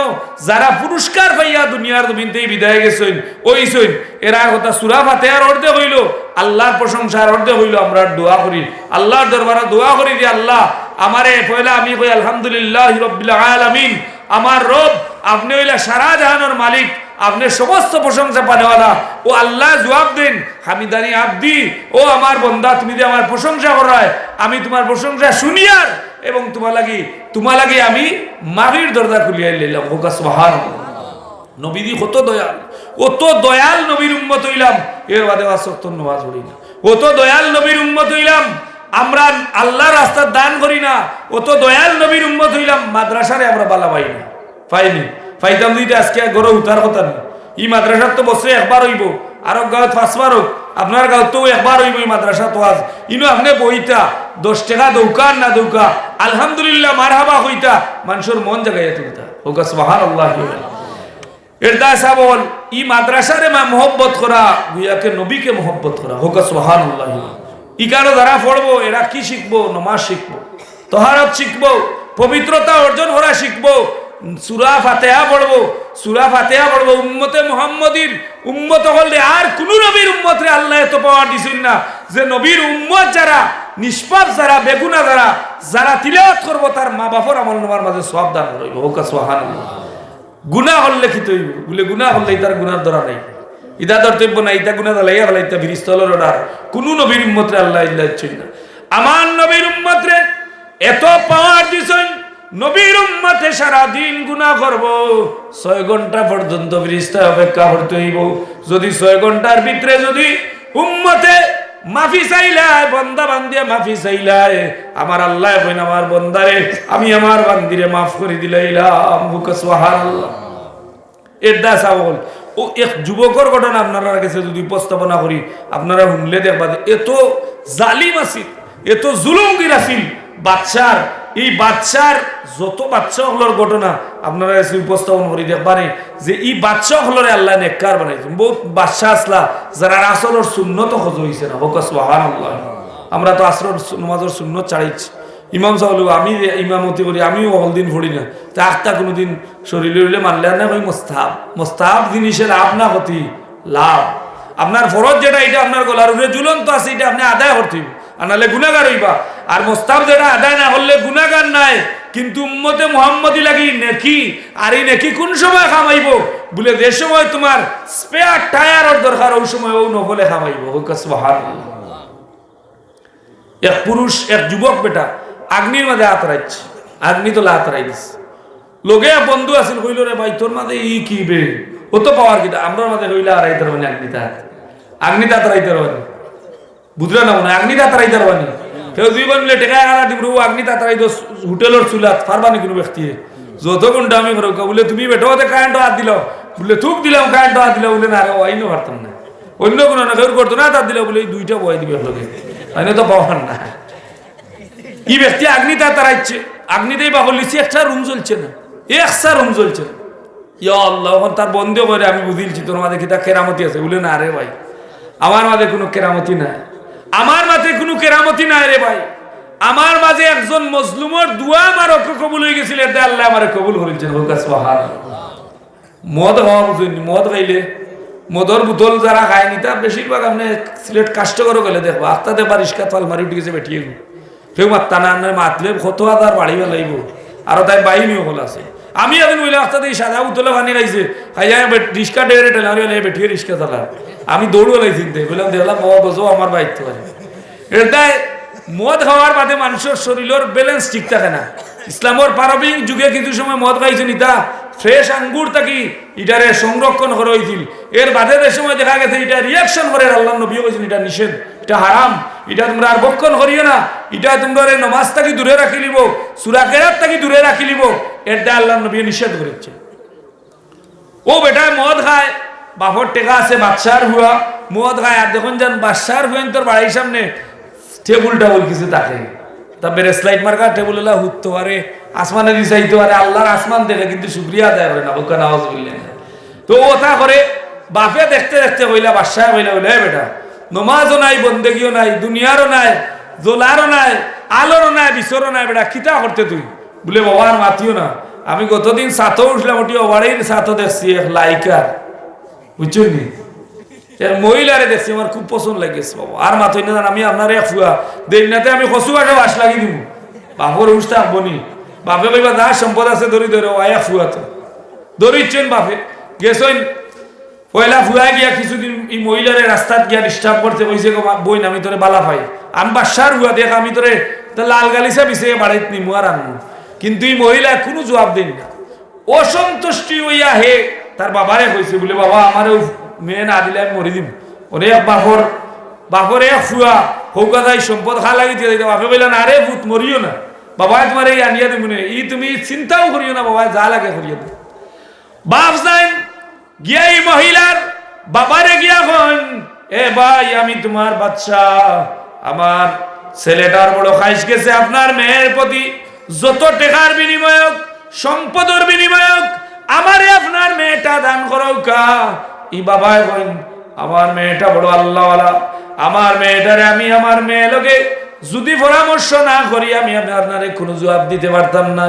S1: যারা পুরস্কার পাইয়া দুনিয়ার জমিনতেই বিদায় গেছেন ওইছেন এরা কথা সূরা ফাতিহার অর্থে হইল আল্লাহর প্রশংসার অর্থে হইল আমরা দোয়া করি আল্লাহর দরবারে দোয়া করি যে আল্লাহ আমারে পয়লা আমি কই আলহামদুলিল্লাহি রাব্বিল আলামিন আমার রব আপনি হইলা সারা জাহানের মালিক আপনি সমস্ত প্রশংসা পানেওয়ালা ও আল্লাহ জবাব দেন হামিদানি আব্দি ও আমার বান্দা তুমি যে আমার প্রশংসা করায় আমি তোমার প্রশংসা শুনিয়ার এবং তোমার লাগি আমি মাফির দরজা খুলিয়া লইলাম হোকা সুবহানাল্লাহ নবীজি কত দয়াল নবীর উম্মত হইলাম এর বাদে ওয়াক্ত নামাজ পড়ি না কত দয়াল নবীর উম্মত হইলাম আমরা আল্লাহর রাস্তায় দান করি না কত দয়াল নবীর উম্মত হইলাম মাদ্রাসারে আমরা বালা পাই না পাইনি পাইতাম দিতে আজকে গড়ে উঠার কথা নেই এই মাদ্রাসার তো বছরে একবার হইব আর গাঁত 5 বার হোক আপনার গাঁত তো একবার হইব এই মাদ্রাসা তো আজ ইনো আপনি বইটা 10 টাকা দৌকা না দৌকা আলহামদুলিল্লাহ মারহাবা হইতা মানুষের মন জাগাইয়া তুলতা হোক সুবহানাল্লাহ এর দায় সাবল ই মাদ্রাসারে মা মোহব্বত করা গুয়াকে নবীকে মোহব্বত করা হোক সুবহানাল্লাহ ইকারো যারা পড়বো এরা কি শিখবো নামাজ শিখবো তহারত শিখবো পবিত্রতা অর্জন করা শিখবো সূরা ফাতিহা পড়বো সূরা ফাতিহা পড়বো উম্মতে মুহাম্মাদির উম্মত হলে আর কোন নবীর উম্মতরে আল্লাহ এত পাওয়ার দিছেন না যে নবীর উম্মত যারা নিষ্পাপ যারা বেগুনা যারা তিলাওয়াত করবো তার মা বাবার আমল নামার মাঝে সওয়াব দান করবে হোক সুবহানাল্লাহ গুনাহ হলে কি তৈব বলে গুনাহ হলে তার গুনার ধরা নাই ইদা ধরতেব্য না ইতা গুনাহ লাইয়া ফেলা ইতা ফিরিস্তার অর্ডার কোন নবীর উম্মতরে আল্লাহ ইল্লাহ ইচ্ছেন না আমার নবীর উম্মতরে এত পাওয়ার দিছেন নবীর উম্মতে সারা দিন গুনাহ করব 6 ঘন্টা পর্যন্ত ফেরেশতা অপেক্ষা করতে হইব যদি 6 ঘন্টার ভিতরে যদি উম্মতে মাফি চাইলায় বান্দা বান্দিয়া মাফি চাইলায় আমার আল্লাহ কইন আমার বান্দারে আমি আমার বান্দিরে maaf করে দিলাইলাম সুবহানাল্লাহ এর দা সাবল ও এক যুবকর ঘটনা আপনারা কাছে যদি উপস্থাপনা করি আপনারা শুনলে দেখবা এত জালিম আছিল এত জুলুমগির আছিল বাদশার এই বাদশার যত বাদশা হলোর ঘটনা আপনারা এসে উপস্থাপন করি দেখবারে যে এই বাদশা হলরে আল্লাহ নেককার বানাইছেন বহুত বাদশা আসলা যারা আসরের সুন্নত হজ হইছে না হোক সুবহানাল্লাহ আমরা তো আসরের নামাজের সুন্নত ছাড়াইছি ইমাম সাহেব আমি ইমামতি করি আমিও হলদিন পড়ি না তা একটা কোনোদিন শরীরে হইলে মানলে না ভাই মোস্তাহাব জিনিসের লাভ না ক্ষতি লাভ আপনার ফরজ যেটা এটা আপনার গলার উপরে ঝুলন্ত আছে এটা আপনি আদায় করতে হইব আর নাহলে গুনাহগার হইবা আর মোস্তাহাব যেটা আদায় না হলে গুনাহগার নাই কিন্তু উম্মতে মুহাম্মদি লাগি নেকি আর এই নেকি কোন সময় খামাইব বলে যে সময় তোমার স্পেয়ার টায়ারের দরকার ওই সময় ও নফলে খামাইব হোক সুবহানাল্লাহ এক পুরুষ এক যুবক বেটা আগ্নির মাঝে হাত রাখছে আগ্নি তো হাত রাখিস লোকে বন্ধু আছিল কইল রে ভাই তোর মাঝে ই কি বে ও তো পাওয়ার কিটা আমরা মাঝে কইলা আর আইতার মানে আগ্নি হাত রাইতে পারবে বুঝলা না মনে আগ্নি হাত রাইতে পারবে কেউ দুই বললে টেকা আনা দিব আগ্নি হাত রাইতো হোটেলের চুলাত পারবানি কোনো ব্যক্তি যত ঘন্টা আমি করো বলে তুমি বেটো হতে কারেন্ট হাত দিল বলে থুক দিলাম কারেন্ট হাত দিলাম বলে না আরে আইনও পারতাম না অন্য কোনো না কেউ করতো না হাত দিলে বলে দুইটা বয় দিবে লোকে আইনে তো পাওয়ার না এই ব্যক্তি আগ্নিতে তারাইছে আগ্নিতেই বাহল লিছি একটা রুম জ্বলছে না একটা রুম জ্বলছে না ইয়া আল্লাহ তার বন্ধ করে আমি বুঝিলছি তোর মাঝে কি তা কেরামতি আছে বলে না রে ভাই আমার মাঝে কোনো কেরামতি নাই আমার মাঝে কোনো কেরামতি নাই রে ভাই আমার মাঝে একজন মজলুমের দোয়া আমার কবুল হয়ে গেছিল এতে আল্লাহ আমারে কবুল করেছেন সুবহানাল্লাহ মদ খাওয়া বুঝুন মদ খাইলে মদর বোতল যারা খায়নি তার বেশিরভাগ আপনি সিলেট কাষ্ট করে গেলে দেখবো আস্তাতে পারিষ্কার ফাল মারি উঠে গেছে বেঠিয়ে কেউ মাত্তা না মাতলে কত হাজার বাড়ি লাগব আর তাই বাহিনীও হল আছে আমি এখন বলে আস্তাতে সাদা বোতলে পানি রাইছে খাইয়া রিক্সা ডেরে টেলারি বেঠিয়ে রিক্সা চালা আমি দৌড়ও লাই চিনতে বললাম দেখলাম বাবা বসো আমার বাইতে পারে এটাই মদ খাওয়ার বাদে মানুষের শরীরের ব্যালেন্স ঠিক থাকে না ইসলামের পারবিক যুগে কিছু সময় মদ খাইছে নিতা ফ্রেশ আঙ্গুর থাকি এটারে সংরক্ষণ করা হয়েছিল এর বাদে যে সময় দেখা গেছে এটা রিয়াকশন করে আল্লাহ নবী বলেছেন এটা নিষেধ এটা হারাম এটা তোমরা আর বক্ষণ করিও না এটা তোমরা নামাজ থাকি দূরে রাখি লিব সূরা কেরাত থাকি দূরে রাখি লিব এটা আল্লাহ নবী নিষেধ করেছে ও বেটা মদ খায় বাপর টেকা আছে বাদশার হুয়া মদ খায় আর দেখুন যান বাদশার হুয়েন তোর বাড়ির সামনে টেবুল কিছু থাকে তারপরে স্লাইড মার্কা টেবুল এলা হুততে পারে আসমানে দিছাইতে পারে আল্লাহর আসমান দেখে কিন্তু শুকরিয়া আদায় করে না বোকা নামাজ বললেন তো ওটা করে বাপে দেখতে দেখতে হইলা বাদশাহ হইলা বলে বেটা নমাজও নাই বন্দেগিও নাই দুনিয়ারও নাই জোলারও নাই আলোরও নাই বিশ্বরও নাই বেটা কিতা করতে তুই বলে বাবা আর মাতিও না আমি গতদিন সাথও উঠলাম ওটি ওবারের সাথও দেখছি এক লাইকার বুঝছেন নি মহিলারে দেখছি আমার খুব পছন্দ লাগেছে বাবা আর মাথই না আমি আপনার এক ফুয়া দেনাতে আমি কচু কাটা বাস লাগিয়ে দিব বাপর উঠতে আব্বনি বাপে কইবা যা সম্পদ আছে ধরি ধরে আয়া ফুয়া তো ধরিচ্ছেন বাপে গেছেন পয়লা ফুয়া গিয়া কিছুদিন এই মহিলারে রাস্তাত গিয়া ডিস্টার্ব করতে বইছে বই আমি তোরে বালা পাই আমি বাসার হুয়া দেখ আমি তোরে লাল গালিসা বিছে বাড়িতে নিমু আর আনবো কিন্তু এই মহিলা কোনো জবাব দেন না অসন্তুষ্টি হইয়া হে তার বাবারে কইছে বলে বাবা আমার মেয়ে না দিলে আমি মরি দিম ওরে বাপর এক ফুয়া হৌকা যাই সম্পদ খা লাগি দিয়ে বাপে বললেন আরে ভূত মরিও না বাবা তোমার এই আনিয়া দেব ই তুমি চিন্তাও করিও না বাবা যা লাগে করিয়া দেব বাপ যাই গিয়া এই মহিলার বাবারে গিয়া কন এ ভাই আমি তোমার বাচ্চা আমার ছেলেটার বড় খাইস গেছে আপনার মেয়ের প্রতি যত টাকার বিনিময় হোক, সম্পদের বিনিময় হোক, আমারে আপনার মেয়েটা দান করো কা। ই বাবাই কইন আমার মেয়েটা বড় আল্লাহওয়ালা, আমার মেয়েটারে আমি আমার মেয়ে লোকে যদি পরামর্শ না করি আমি আপনারে কোনো জবাব দিতে পারতাম না।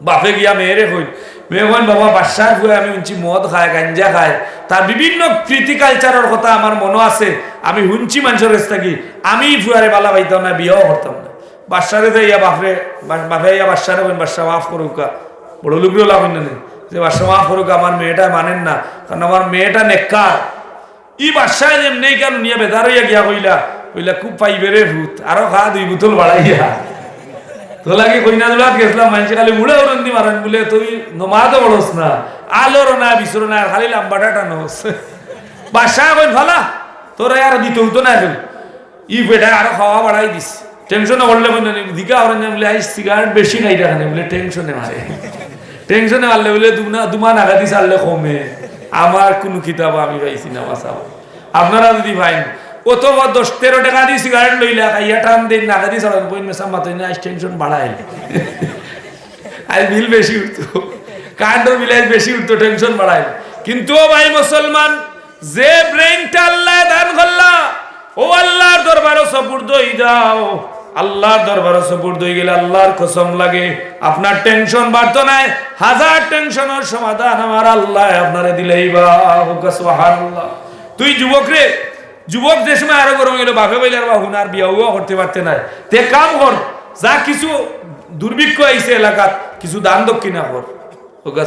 S1: বাপে গিয়া মেয়েরে কইন, মেয়ে কইন বাবা বাদশার ফুয়ে আমি শুনছি মদ খায়, গাঞ্জা খায়, তার বিভিন্ন কৃতি কালচারের কথা আমার মনে আছে, আমি শুনছি মানুষের কাছ থেকে, আমি ফুয়ারে বালা পাইতাম না, বিয়েও করতাম না। বাদশারে তো ইয়া বাপরে বাপে ইয়া বাদশারে কইন বাদশা মাফ করুকা, বড় লোকগুলো লাভ না যে বাদশা মাফ করুকা, আমার মেয়েটা মানেন না, কারণ আমার মেয়েটা নেককার। ই বাদশায় যেমনি কেন নিয়ে বেদার হইয়া গিয়া কইলা কইলা খুব পাইবে রে ভূত, আরো খা 2 বোতল বাড়াইয়া তোলাকে কইনা দুলাত গেছিলাম, মানুষ খালি মুড়ে উড়ন্দি মারেন বলে তুই নমাজও পড়স না, আলোর না বিচর না, খালি লাম্বাটা টানোস। বাদশাহ কইন ফালা তোরা আর দিতে হতো না, এখন ই বেটা আরো খাওয়া বাড়াই দিস, টেনশনে করলে বলে দিকা ওরা বলে আই সিগারেট বেশি খাই রাখা বলে টেনশনে মারে, টেনশনে মারলে বলে দুমা নাগাদি চাললে কমে। আমার কোনো কিতাব আমি পাইছি না বাসাও, আপনারা যদি ভাই কত 10-13 টাকা দিয়ে সিগারেট লইলা খাইয়া টান দিন নাগাদি চালান বই মেসা মাথায় না টেনশন বাড়াই, আর বিল বেশি উঠতো, কার্ড বিল বেশি উঠতো, টেনশন বাড়াই। কিন্তু ভাই মুসলমান, যে ব্রেইনটা আল্লাহ দান করলা ও আল্লাহর দরবারে সুপুর্দ হই দাও, আল্লাহর দরবারে সুপুর্দ হই গেলে আল্লাহর কসম লাগে আপনার টেনশন বাড়তো না, হাজার টেনশনের সমাধান আমার আল্লাহ আপনারে দিলেই বা সুবহানাল্লাহ। তুই যুবক রে, যুবক যে সময় আরো গরম গেল বাপে বইলার বা হুনার বিয়াও করতে পারতে না, তে কাম কর, যা কিছু দুর্ভিক্ষ আইছে এলাকাত কিছু দান দক্ষিণা কর,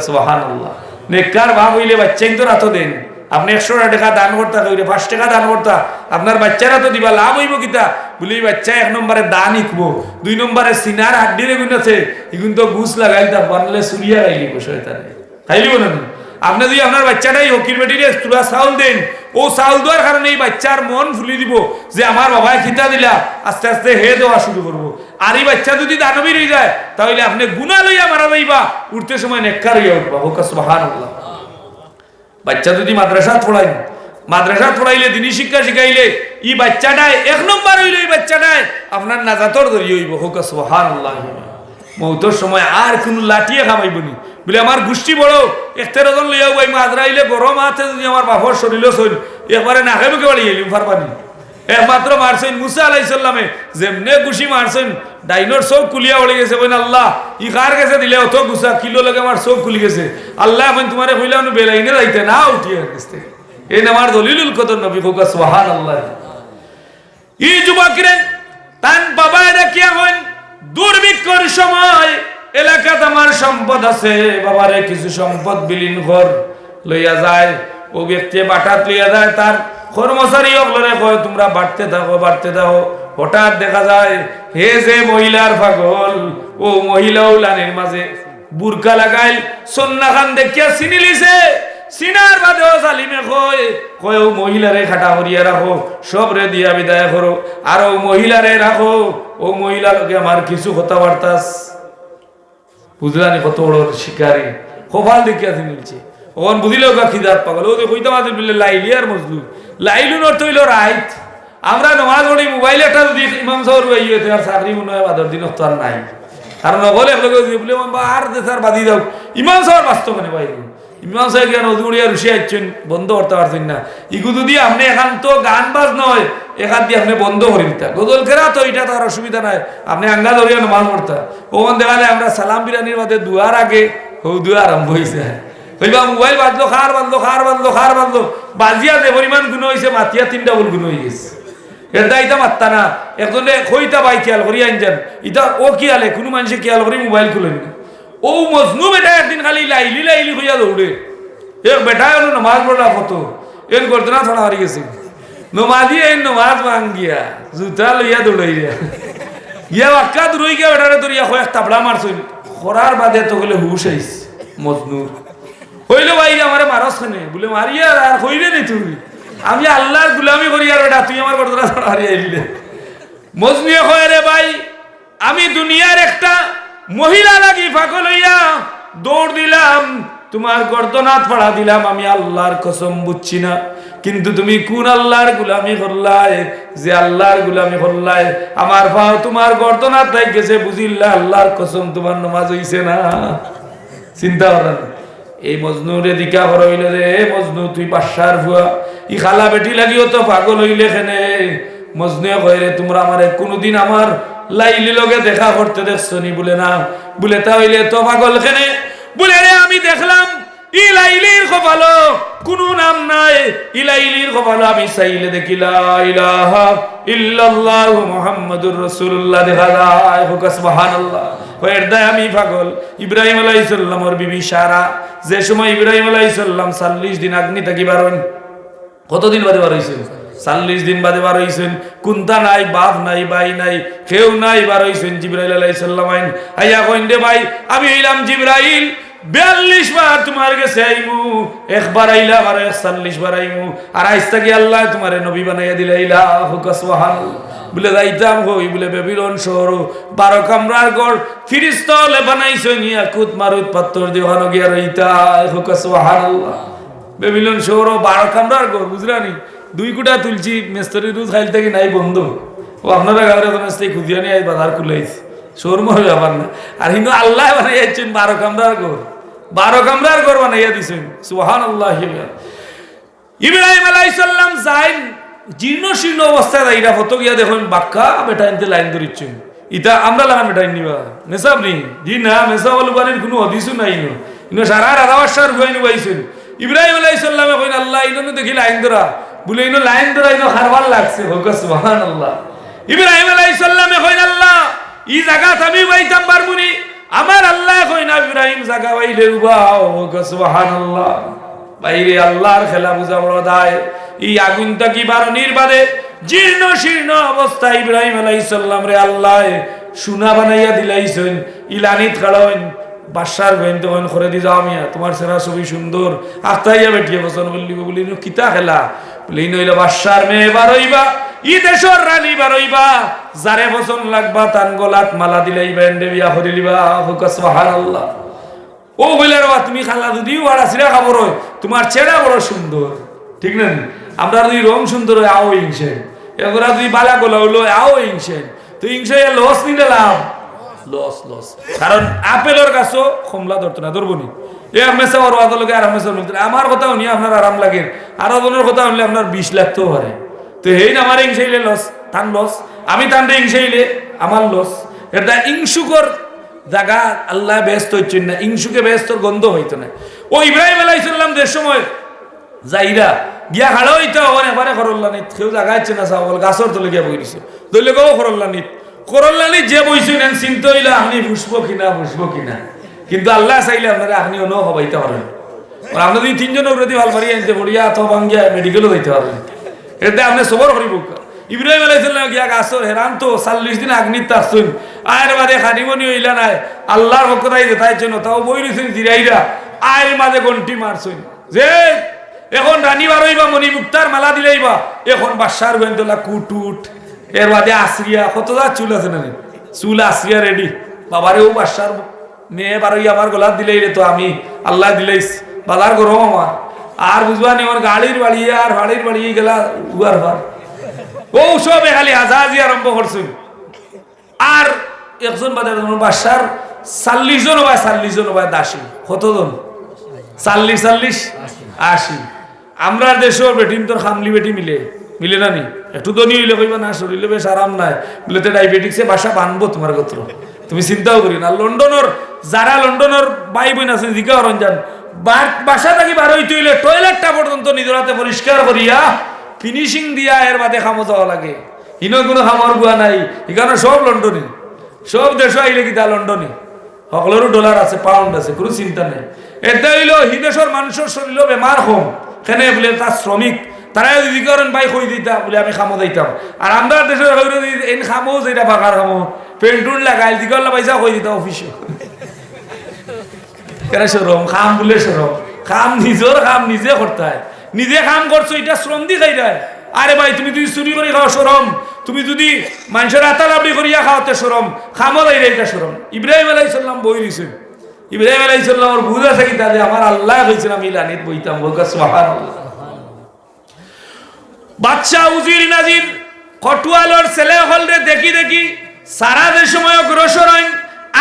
S1: সুবহানাল্লাহ। নেককার ভাব হইলে বাচ্চাই তো রাত দেন, আপনি 100 টাকা দান করতা, 5 টাকা দান করতা, আপনার বাচ্চারা তো দিবা, লাভ হইব কিতা বলি, বাচ্চা 1 নম্বরে দান ইকবো, 2 নম্বরে সিনার হাড্ডিরে গুণ আছে, এগুন তো ঘুষ লাগাইল তা বানলে সুরিয়া গাইলিব শয়তানে, খাইলিব না। আপনি যদি আপনার বাচ্চাটাই হকির বেটিরে তুলা চাউল দেন, ও চাউল দেওয়ার কারণে এই বাচ্চার মন ফুলি দিব যে আমার বাবাই খিতা দিলা, আস্তে আস্তে হে দেওয়া শুরু করবো। আর এই বাচ্চা যদি দানবীর হয়ে যায় তাহলে আপনি গুণা লইয়া মারা যাইবা, উঠতে সময় নেককার হইয়া উঠবা, হোক সুবহানাল্লাহ। বাচ্চা যদি মাদ্রাসা পড়াই, মাদ্রাসা পড়াইলে দিনী শিক্ষা শিখাইলে ই বাচ্চাটাই 1 নম্বর হইলে এই বাচ্চাটাই আপনার নাজাতর ধরিয়ে হইব, হোক সুবহানাল্লাহ। মৌতর সময় আর কোনো লাঠিয়ে খামাইবনি বলে আমার গোষ্ঠী বড় 13 জন লইয়া ভাই মাদ্রাইলে গরম হাতে যদি আমার বাপর শরীর চল একবারে নাকে মুখে বাড়ি গেলিম ফারপানি। একমাত্র মারছেন মুসা আলাইহিস সালামে, যেমনে গুছি মারছেন ডাইনোর চোখ খুলিয়া পড়ে গেছে, বলেন আল্লাহ ই কার কাছে দিলে অত গুছা কিলো লাগে আমার চোখ খুলি গেছে, আল্লাহ এখন তোমারে কইলাম বেলাইনে যাইতে না উঠিয়ে গেছে। এই আমার দলিলুল কদর নবী হোক সুবহানাল্লাহ। ই যুবকরে তান বাবা দেখিয়া হন দুর্ভিক্ষর সময় এলাকাতে আমার সম্পদ আছে, বাবারে কিছু সম্পদ বিলীন কর, লইয়া যায়। ও ব্যক্তি বাটাত লইয়া যায়, তার কর্মচারী অগলরে কয় তোমরা বাড়তে থাকো বাড়তে থাকো। হঠাৎ দেখা যায় হে যে মহিলার পাগল, ও মহিলাও লানের মাঝে বুরকা লাগাইল, সন্না খান দেখিয়া চিনি লিছে, চিনার বাদেও জালিমে কয় কয় ও মহিলারে খাটা করিয়া রাখো, সবরে দিয়া বিদায় করো, আর ও মহিলারে রাখো, ও মহিলা লোকে আমার কিছু কথাবার্তা বুঝলানি, কত বড় শিকারী কপাল দেখিয়া চিনিলছে। ওখান বুঝিলেও খিদার পাগল, ও কইতে মাঝে বললে লাইলি আর মজলু, লাইলুন অর্থ হইল রাইত। আমরা নমাজ পড়ি মোবাইল একটা যদি ইমাম সাহেব হইতে আর চাকরি মনে হয় বাদর দিন তো আর নাই, কারণ নগলে বলে আর দেশার বাদি দাও ইমাম সাহেব বাস্তব মানে পাইব, ইমাম সাহেব জ্ঞান অজুড়িয়া রুশিয়া ইচ্ছেন বন্ধ করতে পারছেন না। ইগু যদি আপনি এখান তো গান বাজ নয়, এখান দিয়ে আপনি বন্ধ করে দিতা, গজল খেরা তো এটা তো আর অসুবিধা নাই, আপনি আঙ্গা ধরিয়া নমাজ পড়তা। ওখান দেখা যায় আমরা সালাম বিরানির মধ্যে দুয়ার আগে হৌ দুয়া আরম্ভ হয়েছে, হইবা মোবাইল বাজলো খার বাজলো খার বাজলো খার বাজলো, বাজিয়া যে পরিমাণ গুণ হয়েছে মাতিয়া 3টা বল গুণ হয়ে গেছে। এটা ইতা মাত্তা না, একজনে কইতা ভাই খেয়াল করি আনছেন, ইতা ও খেয়ালে কোনো মানুষে খেয়াল করি মোবাইল খুলেন না। ও মজনু বেটা একদিন খালি লাইলি লাইলি হইয়া দৌড়ে, এক বেটা হলো নমাজ পড়া কত এন করতে না ছড়া হারি গেছে, নমাজি এন নমাজ ভাঙ্গিয়া জুতা লইয়া দৌড়াইয়া গিয়া বাক্কা দূরই গিয়া বেটারে ধরিয়া কয়েক তাবলা মারছই, করার বাদে তো গেলে হুশ আইস মজনুর হইলো ভাই আমারে মারস খানে বলে মারিয়া আর হইলে নি তুমি, আমি আল্লাহর গুলামি করি আর বেটা তুই আমার করতে না ছড়া হারিয়ে আইলে। মজনুয়ে কয় রে ভাই আমি দুনিয়ার একটা মহিলা লাগি পাগল হইয়া দৌড় দিলাম, তোমার গর্দনাথ ফাড়া দিলাম, আমি আল্লাহর কসম বুঝছি না কিন্তু তুমি কোন আল্লাহর গোলামি করলাই, যে আল্লাহর গোলামি করলাই আমার পাও তোমার গর্দনার তাই গেছে, বুঝিল্লা আল্লাহর কসম তোমার নামাজ হইছে না। চিন্তা করেন, এই মজনুরে দিকা করা হইলে রে মজনু তুই বাদশার ভুয়া, ই খালা বেটি লাগিও তো পাগল হইলে খেনে। মজনুয়ে কয় রে তোমরা আমারে কোনদিন আমার লাইলি লগে দেখা করতে দেখছো নি? বলে না। বলে তা হইলে তো পাগল খেনে? বলে রে আমি দেখলাম ইলাইলির কপালো কোনো নাম নাই, ইলাইলির কপালো আমি চাইলে দেখি লা ইলাহা ইল্লাল্লাহু মুহাম্মাদুর রাসূলুল্লাহ দেখা যায়। সুবহানাল্লাহ। ওর দায় আমি পাগল। ইব্রাহিম আলাইহিস সালামের বিবি সারা যে সময় ইব্রাহিম আলাইহিস সালাম 40 দিন অগ্নি থেকে বার হইন, কতদিন বাদে বার হইছেন? 40 দিন বাদে বার হইছেন। কুন্তা নাই, বাপ নাই, ভাই নাই, কেউ নাই, বার হইছেন। জিবরাইল আলাইহিস সালাম আইন আইয়া কইন দে ভাই আমি হইলাম জিবরাইল, 42 বার তোমার কাছে আইমু, একবার আইলাম আর 40 বার আইমু, আর আজ থেকে আল্লাহ তোমারে নবী বানাইয়া দিলাইলা। সুবহানাল্লাহ। বলে যাইতাম হই বলে বেবিলন শহর 12 কামরার ঘর ফিরিস্তালে বানাইছো নিয়া কুত মারুত পাথর দিয়ে ওখানে গিয়া রইতা। সুবহানাল্লাহ। বেবিলন শহর 12 কামরার ঘর, বুঝলানি? 2 কোটা তুলছি মেস্তরি রোজ খাইল থেকে নাই বন্ধু। ও আপনারা গাঁয়ের মেস্তে খুঁজিয়া নিয়ে বাজার খুলাইছে, শোরমর ব্যাপার না। আর কিন্তু আল্লাহ বানাইয়াছেন 12 কামরার ঘর, 12 কামরার ঘর বানাইয়া দিছেন। সুবহানাল্লাহ। ইব্রাহিম আলাইহিস সালাম যাইন জীর্ণ শীর্ণ অবস্থায় যাইরা ফটো গিয়া দেখুন বাক্কা বেটা এনতে লাইন ধরিচ্ছেন। ইটা আমরা লাগান বেটা নিবা মেসাব নি? জি না, মেসাব বাড়ির কোনো হদিসও নাই। ইনো সারা রাধাবাসার ভয় নিবাইছেন। ইব্রাহিম আলাইহিস সালামে কইন আল্লাহ ইনো দেখি লাইন ধরা, বলে ইনো লাইন ধরা ইনো খারবার লাগছে। হোক সুবহানাল্লাহ। ইব্রাহিম আলাইহিস সালামে কইন আল্লাহ ই জায়গা আমি বাইতাম পারবুনি? আমার আল্লাহ কইনা ইব্রাহিম জায়গা বাইলে উবাও। হোক সুবহানাল্লাহ। বাইরে আল্লাহর খেলা বুঝা বড় দায়। এই আগুনটা কি বারণির বাদে জীর্ণ শীর্ণ অবস্থা ইব্রাহিম আলাইহিস সালাম রে আল্লাহ সোনা বানাইয়া দিলাইছেন। ইলানিত খাড়াইন বাদশার গইন তখন করে দি যাও মিয়া তোমার সেরা ছবি সুন্দর আস্তাইয়া বেটিয়ে পছন্দ বললি বলি কিতা খেলা? বলি নইলে বাদশার মেয়ে বারইবা, ই দেশর রানী বারইবা, যারে পছন্দ লাগবা তান গলাত মালা দিলাইবা, এন্ডে বিয়া করে লিবা। সুবহানাল্লাহ। ও বইলার বা তুমি খালা যদি ওরা সিরা খাবার হয় তোমার চেহারা বড় সুন্দর, ঠিক না? আমরা যদি রং সুন্দর হয় আও ইংসেন, এগুলা যদি বালা গোলা হইলো আও ইংসেন। তো ইংসে লস নিলে লাভ লস লস। কারণ আপেলের গাছও কমলা ধরতো না, ধরবো নি? এ মেসা ওর আদালকে আর মেসা বলতে আমার কথা শুনি আপনার আরাম লাগে, আর ওজনের কথা শুনলে আপনার 20 লাগতেও পারে। তো হেই না আমার ইংসাইলে লস, তান লস, আমি তানটা ইংসাইলে আমার লস। এটা ইংসুকর জায়গা আল্লাহ ব্যস্ত হচ্ছেন না, ইংসুকে ব্যস্তর গন্ধ হইতো না। ও ইব্রাহিম আলাইহিস সালাম যে সময় যাইরা গিয়া খাড়া হইতো এবারে করল্লা নিত, কেউ জায়গা হচ্ছে না চাওয়াল গাছর তলে গিয়া বই দিছে, দলে গেও করল্লা নিত। করল্লা নিত যে বইছেন চিন্তা হইলে আপনি বুঝবো কিনা, কিন্তু আল্লাহ চাইলে আপনারা আপনি অন্য হবাইতে পারেন। আপনার যদি 3 জনের প্রতি ভাল পারি আনতে পড়িয়া তো ভাঙ্গিয়া মেডিকেলও যাইতে পারবেন। এটা আপনি সবর করিব। ইব্রাহিম আলাইহিস সালাম গিয়া গাছর হেরান তো 40 দিন আগ্নিত তাকছুন, আয়ের বাদে খানিবনি হইলা নাই, আল্লাহর ভক্তরাই যেতাই জন্য তাও বই রইছেন জিরাইরা, আয়ের মাঝে ঘন্টি মারছেন যে এখন রানী বারইবা, মণি মুক্তার মালা দিলেইবা, এখন বাদশার গোয়েন্দলা কুটুট, এর বাদে আশ্রিয়া কতটা চুল আছে না, চুল আশ্রিয়া রেডি। বাবারেও বাদশার মেয়ে বারই আমার গলার দিলেই রে, তো আমি আল্লাহ দিলেইস বাজার গরম আমার আর বুঝবা নি, আমার গাড়ির বাড়ি আর ভাড়ির বাড়ি গেলা উয়ার ভার ও সবে খালি আজাজি আরম্ভ করছেন। আর একজন বাদে বাদশার 40 জন হয়, 40 জন হয় দাসী, কতজন? 40 80। আমরা দেশের বেটিন তোর খামলি বেটি মিলে না নি? একটু ধনী হইলে কইবা না শরীরে বেশ আরাম নাই, বলে তো ডায়াবেটিক্সে বাসা বানবো তোমার গোত্র, তুমি চিন্তাও করি না। লন্ডনের যারা লন্ডনের ভাই বোন আছেন জিজ্ঞা করেন যান, বাসা থাকি বার হইতে হইলে টয়লেটটা পর্যন্ত নিজের হাতে পরিষ্কার করিয়া ফিনিশিং দিয়া এর বাদে খামো যাওয়া লাগে। ইনো কোনো খামার গুয়া নাই, এখানে সব লন্ডনে, সব দেশ আইলে কি তা লন্ডনে, সকলেরও ডলার আছে, পাউন্ড আছে, কোনো চিন্তা নেই। এটা হইল হিদেশের মানুষের শরীর বেমার কম, কেন বলে তার শ্রমিক, তারা যদি করেন ভাই কই দিতা বলে আমি খামো দিতাম। আর আমরা দেশের এন খামো যেটা ফাঁকার খামো পেন্টুন লাগাই দিগল্লা পয়সা কই দিতা অফিসে, কেন সরম খাম বলে সরম, খাম নিজের খাম নিজে করতে হয়, নিজে কাম করছো এটা শ্রম দি খাই দেয়। আরে ভাই তুমি যদি চুরি করে খাও সরম, তুমি যদি মানুষের আতালাবড়ি করিয়া খাওয়াতে সরম, খামো দেয় এটা সরম। ইব্রাহিম আলাইহিস সালাম বই দিছেন, ইব্রাহিম আলাইহিস সালামের বুঝ আছে কি তাহলে আমার আল্লাহ কইছেন আমি লানিত বইতাম। সুবহানাল্লাহ। বাদশা উজির নাজির কটুয়ালর ছেলে হলরে দেখি দেখি সারা যে সময় অগ্রসর হইন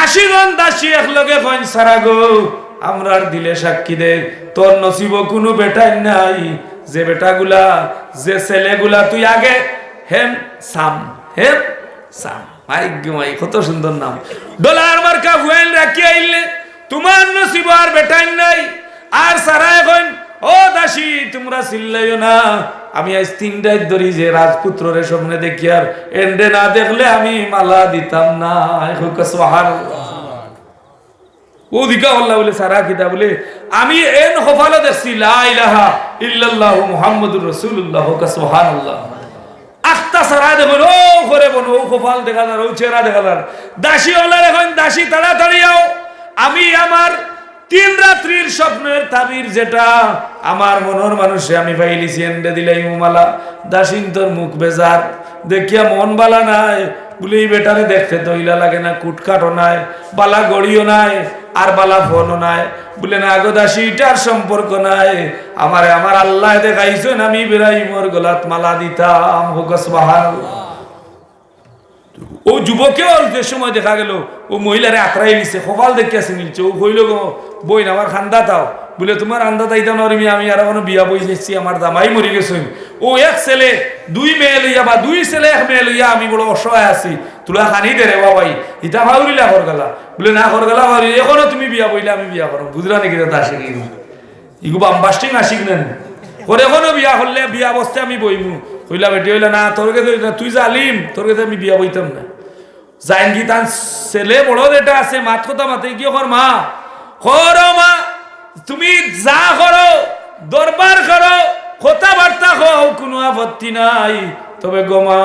S1: 80 জন দাসী একলগে কইন সারা গো আমরার দিলে সাক্ষী দে তোর নসিব কোনো বেটাই নাই যে বেটাগুলা যে ছেলেগুলা তুই আগে হেম সাম মাই কত সুন্দর নাম ডলার মার্কা ফুয়েন রাখি আইলে তোমার নসিব আর বেটাই নাই আর সারা এখন ও দাসী তোমরা চিল্লাইও না আমি আজ 3টায় ধরি যে রাজপুত্রের সামনে দেখি আর এন্ডে না দেখলে আমি মালা দিতাম না সুবহানাল্লাহ ওদিকে আল্লাহ বলে সারা কিতা বলে আমি এন হফালা দেখছি লা ইলাহা ইল্লাল্লাহু মুহাম্মাদুর রাসূলুল্লাহ সুবহানাল্লাহ আখতা সারা দেখুন ও করে বনো ও কপাল দেখা যার ও চেহারা দেখা যার দাসী হলার এখন দাসী তাড়াতাড়ি আও আমি আমার 3 রাত্রির স্বপ্নের তাবির যেটা আমার মনের মানুষে আমি পাইলিছি এন্ডে দিলাই মালা দাসীন তোর মুখ বেজার দেখিয়া মন বালা নাই বলে এই বেটারে দেখতে তো ইলা লাগে না কুটকাটও নাই বালা গড়িও নাই আর বালা ফোনও নাই বলে না গো দাসী এটার সম্পর্ক নাই আমারে আমার আল্লাহ দেখাইছেন আমি ইব্রাহিমের গলাত মালা দিতাম হোক সুবহানাল্লাহ ও যুবকেও যে সময় দেখা গেল ও মহিলারে আঁকড়াই নিছে কপাল দেখিয়াছে নিলছে ও কইল গো বই না আমার খান্দা তাও বলে তোমার আন্দা তাইতা নরমি আমি আর কোনো বিয়া বই নিচ্ছি আমার দামাই মরি গেছেন ও এক ছেলে 2 মেয়ে লইয়া বা 2 ছেলে 1 মেয়ে লইয়া আমি বড় অসহায় আছি তুলা খানি দে রে বাবাই ইটা ভাউরিলা হরগালা বলে না হরগালা ভাউরি এখনো তুমি বিয়া বইলে আমি বিয়া করব বুঝলা নাকি তা আসে কি ইগো বাম্বাস্টিং আসিক নেন করে এখনো বিয়া করলে বিয়া অবস্থায় আমি বইমু কইলা বেটি হইলা না তোর কাছে তুই জালিম তোর কাছে আমি বিয়া বইতাম না জাইনগি তান ছেলে বড় যেটা আছে মাত কথা মাতে কি কর মা করো মা তুমি যা করো দরবার করো কথাবার্তা কও কোনো আপত্তি নাই তবে গো মা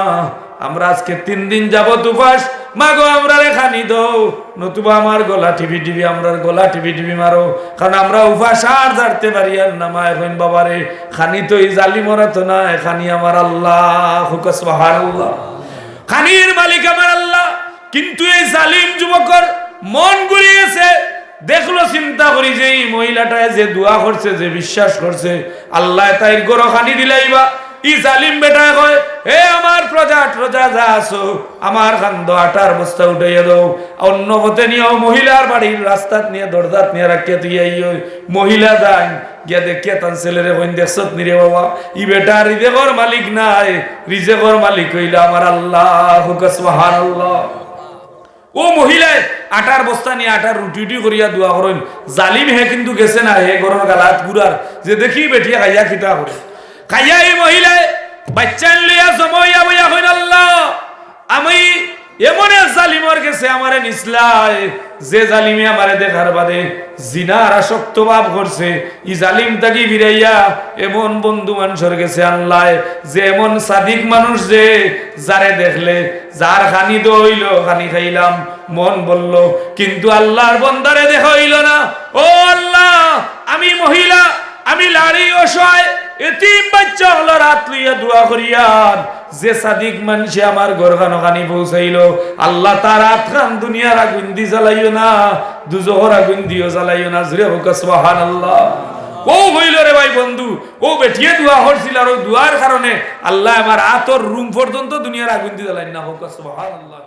S1: আমরা আজকে 3 দিন যাবত উপাস মা গো আমরা খানি দাও নতুবা আমার গলা টিভি আমরা গলা টিভি মারো কারণ আমরা উপাস আর জানতে পারি আর না মা এখন বাবারে খানি তো এই জালিমরা তো না খানি আমার আল্লাহ সুবহানাল্লাহ খানির মালিক আমার আল্লাহ কিন্তু এই জালিম যুবকর মন গুলিয়েছে দেখলো চিন্তা করি যে এই মহিলাটায় যে দোয়া করছে যে বিশ্বাস করছে আল্লাহ তাই গরো খানি দিলাইবা ই জালিম বেটা কয় হে আমার প্রজা যা আছো আমার খান্দ আটার বস্তা উঠাইয়া দাও অন্য পথে নিয়েও মহিলার বাড়ির রাস্তাত নিয়ে দরজাত নিয়ে রাখিয়া তুই মহিলা যান গিয়া দেখিয়া তান ছেলেরে বইন দেখছত নিরে বাবা ই বেটা রিজেকর মালিক নাই রিজেকর মালিক হইলা আমার আল্লাহ সুবহানাল্লাহ ও মহিলায় আটার বস্তা নিয়ে আটার রুটি করিয়া দোয়া করেন জালিম হে কিন্তু গেছে না হে গরর গালাত গুড়ার যে দেখি বেটিয়া খাইয়া খিতা করে খাইয়া এই মহিলায় বাচ্চা লিয়া জমাইয়া বইয়া হইন আল্লাহ আমি এমন এক জালিমর গেছে আমারে নিসলাই যে জালিমে আমারে দেখার বাদে জিনার আসক্ত ভাব করছে ই জালিম তাকি বিরাইয়া এমন বন্ধু মানুষের গেছে আল্লাহ যে এমন সাদিক মানুষ যে যারে দেখলে যার খানি তো হইল খানি খাইলাম মন বলল কিন্তু আল্লাহর বন্দারে দেখা হইল না ও আল্লাহ আমি মহিলা আমি লাড়ি অসহায় এতিম বাচ্চা হলো রাত লইয়া দোয়া করিয়ার যে সাদিক মানুষে আমার গরখানো খানি পৌঁছাইলো আল্লাহ তার রাত খান দুনিয়ার আগুন দি জ্বালাইও না দুজহর আগুন দিও জ্বালাইও না জুড়ে হোক সুবহানাল্লাহ ও হইল রে ভাই বন্ধু ও বেঠিয়ে দোয়া করছিল আর ওই দোয়ার কারণে আল্লাহ আমার আতর রুম পর্যন্ত দুনিয়ার আগুন দি জ্বালাই না হোক সুবহানাল্লাহ।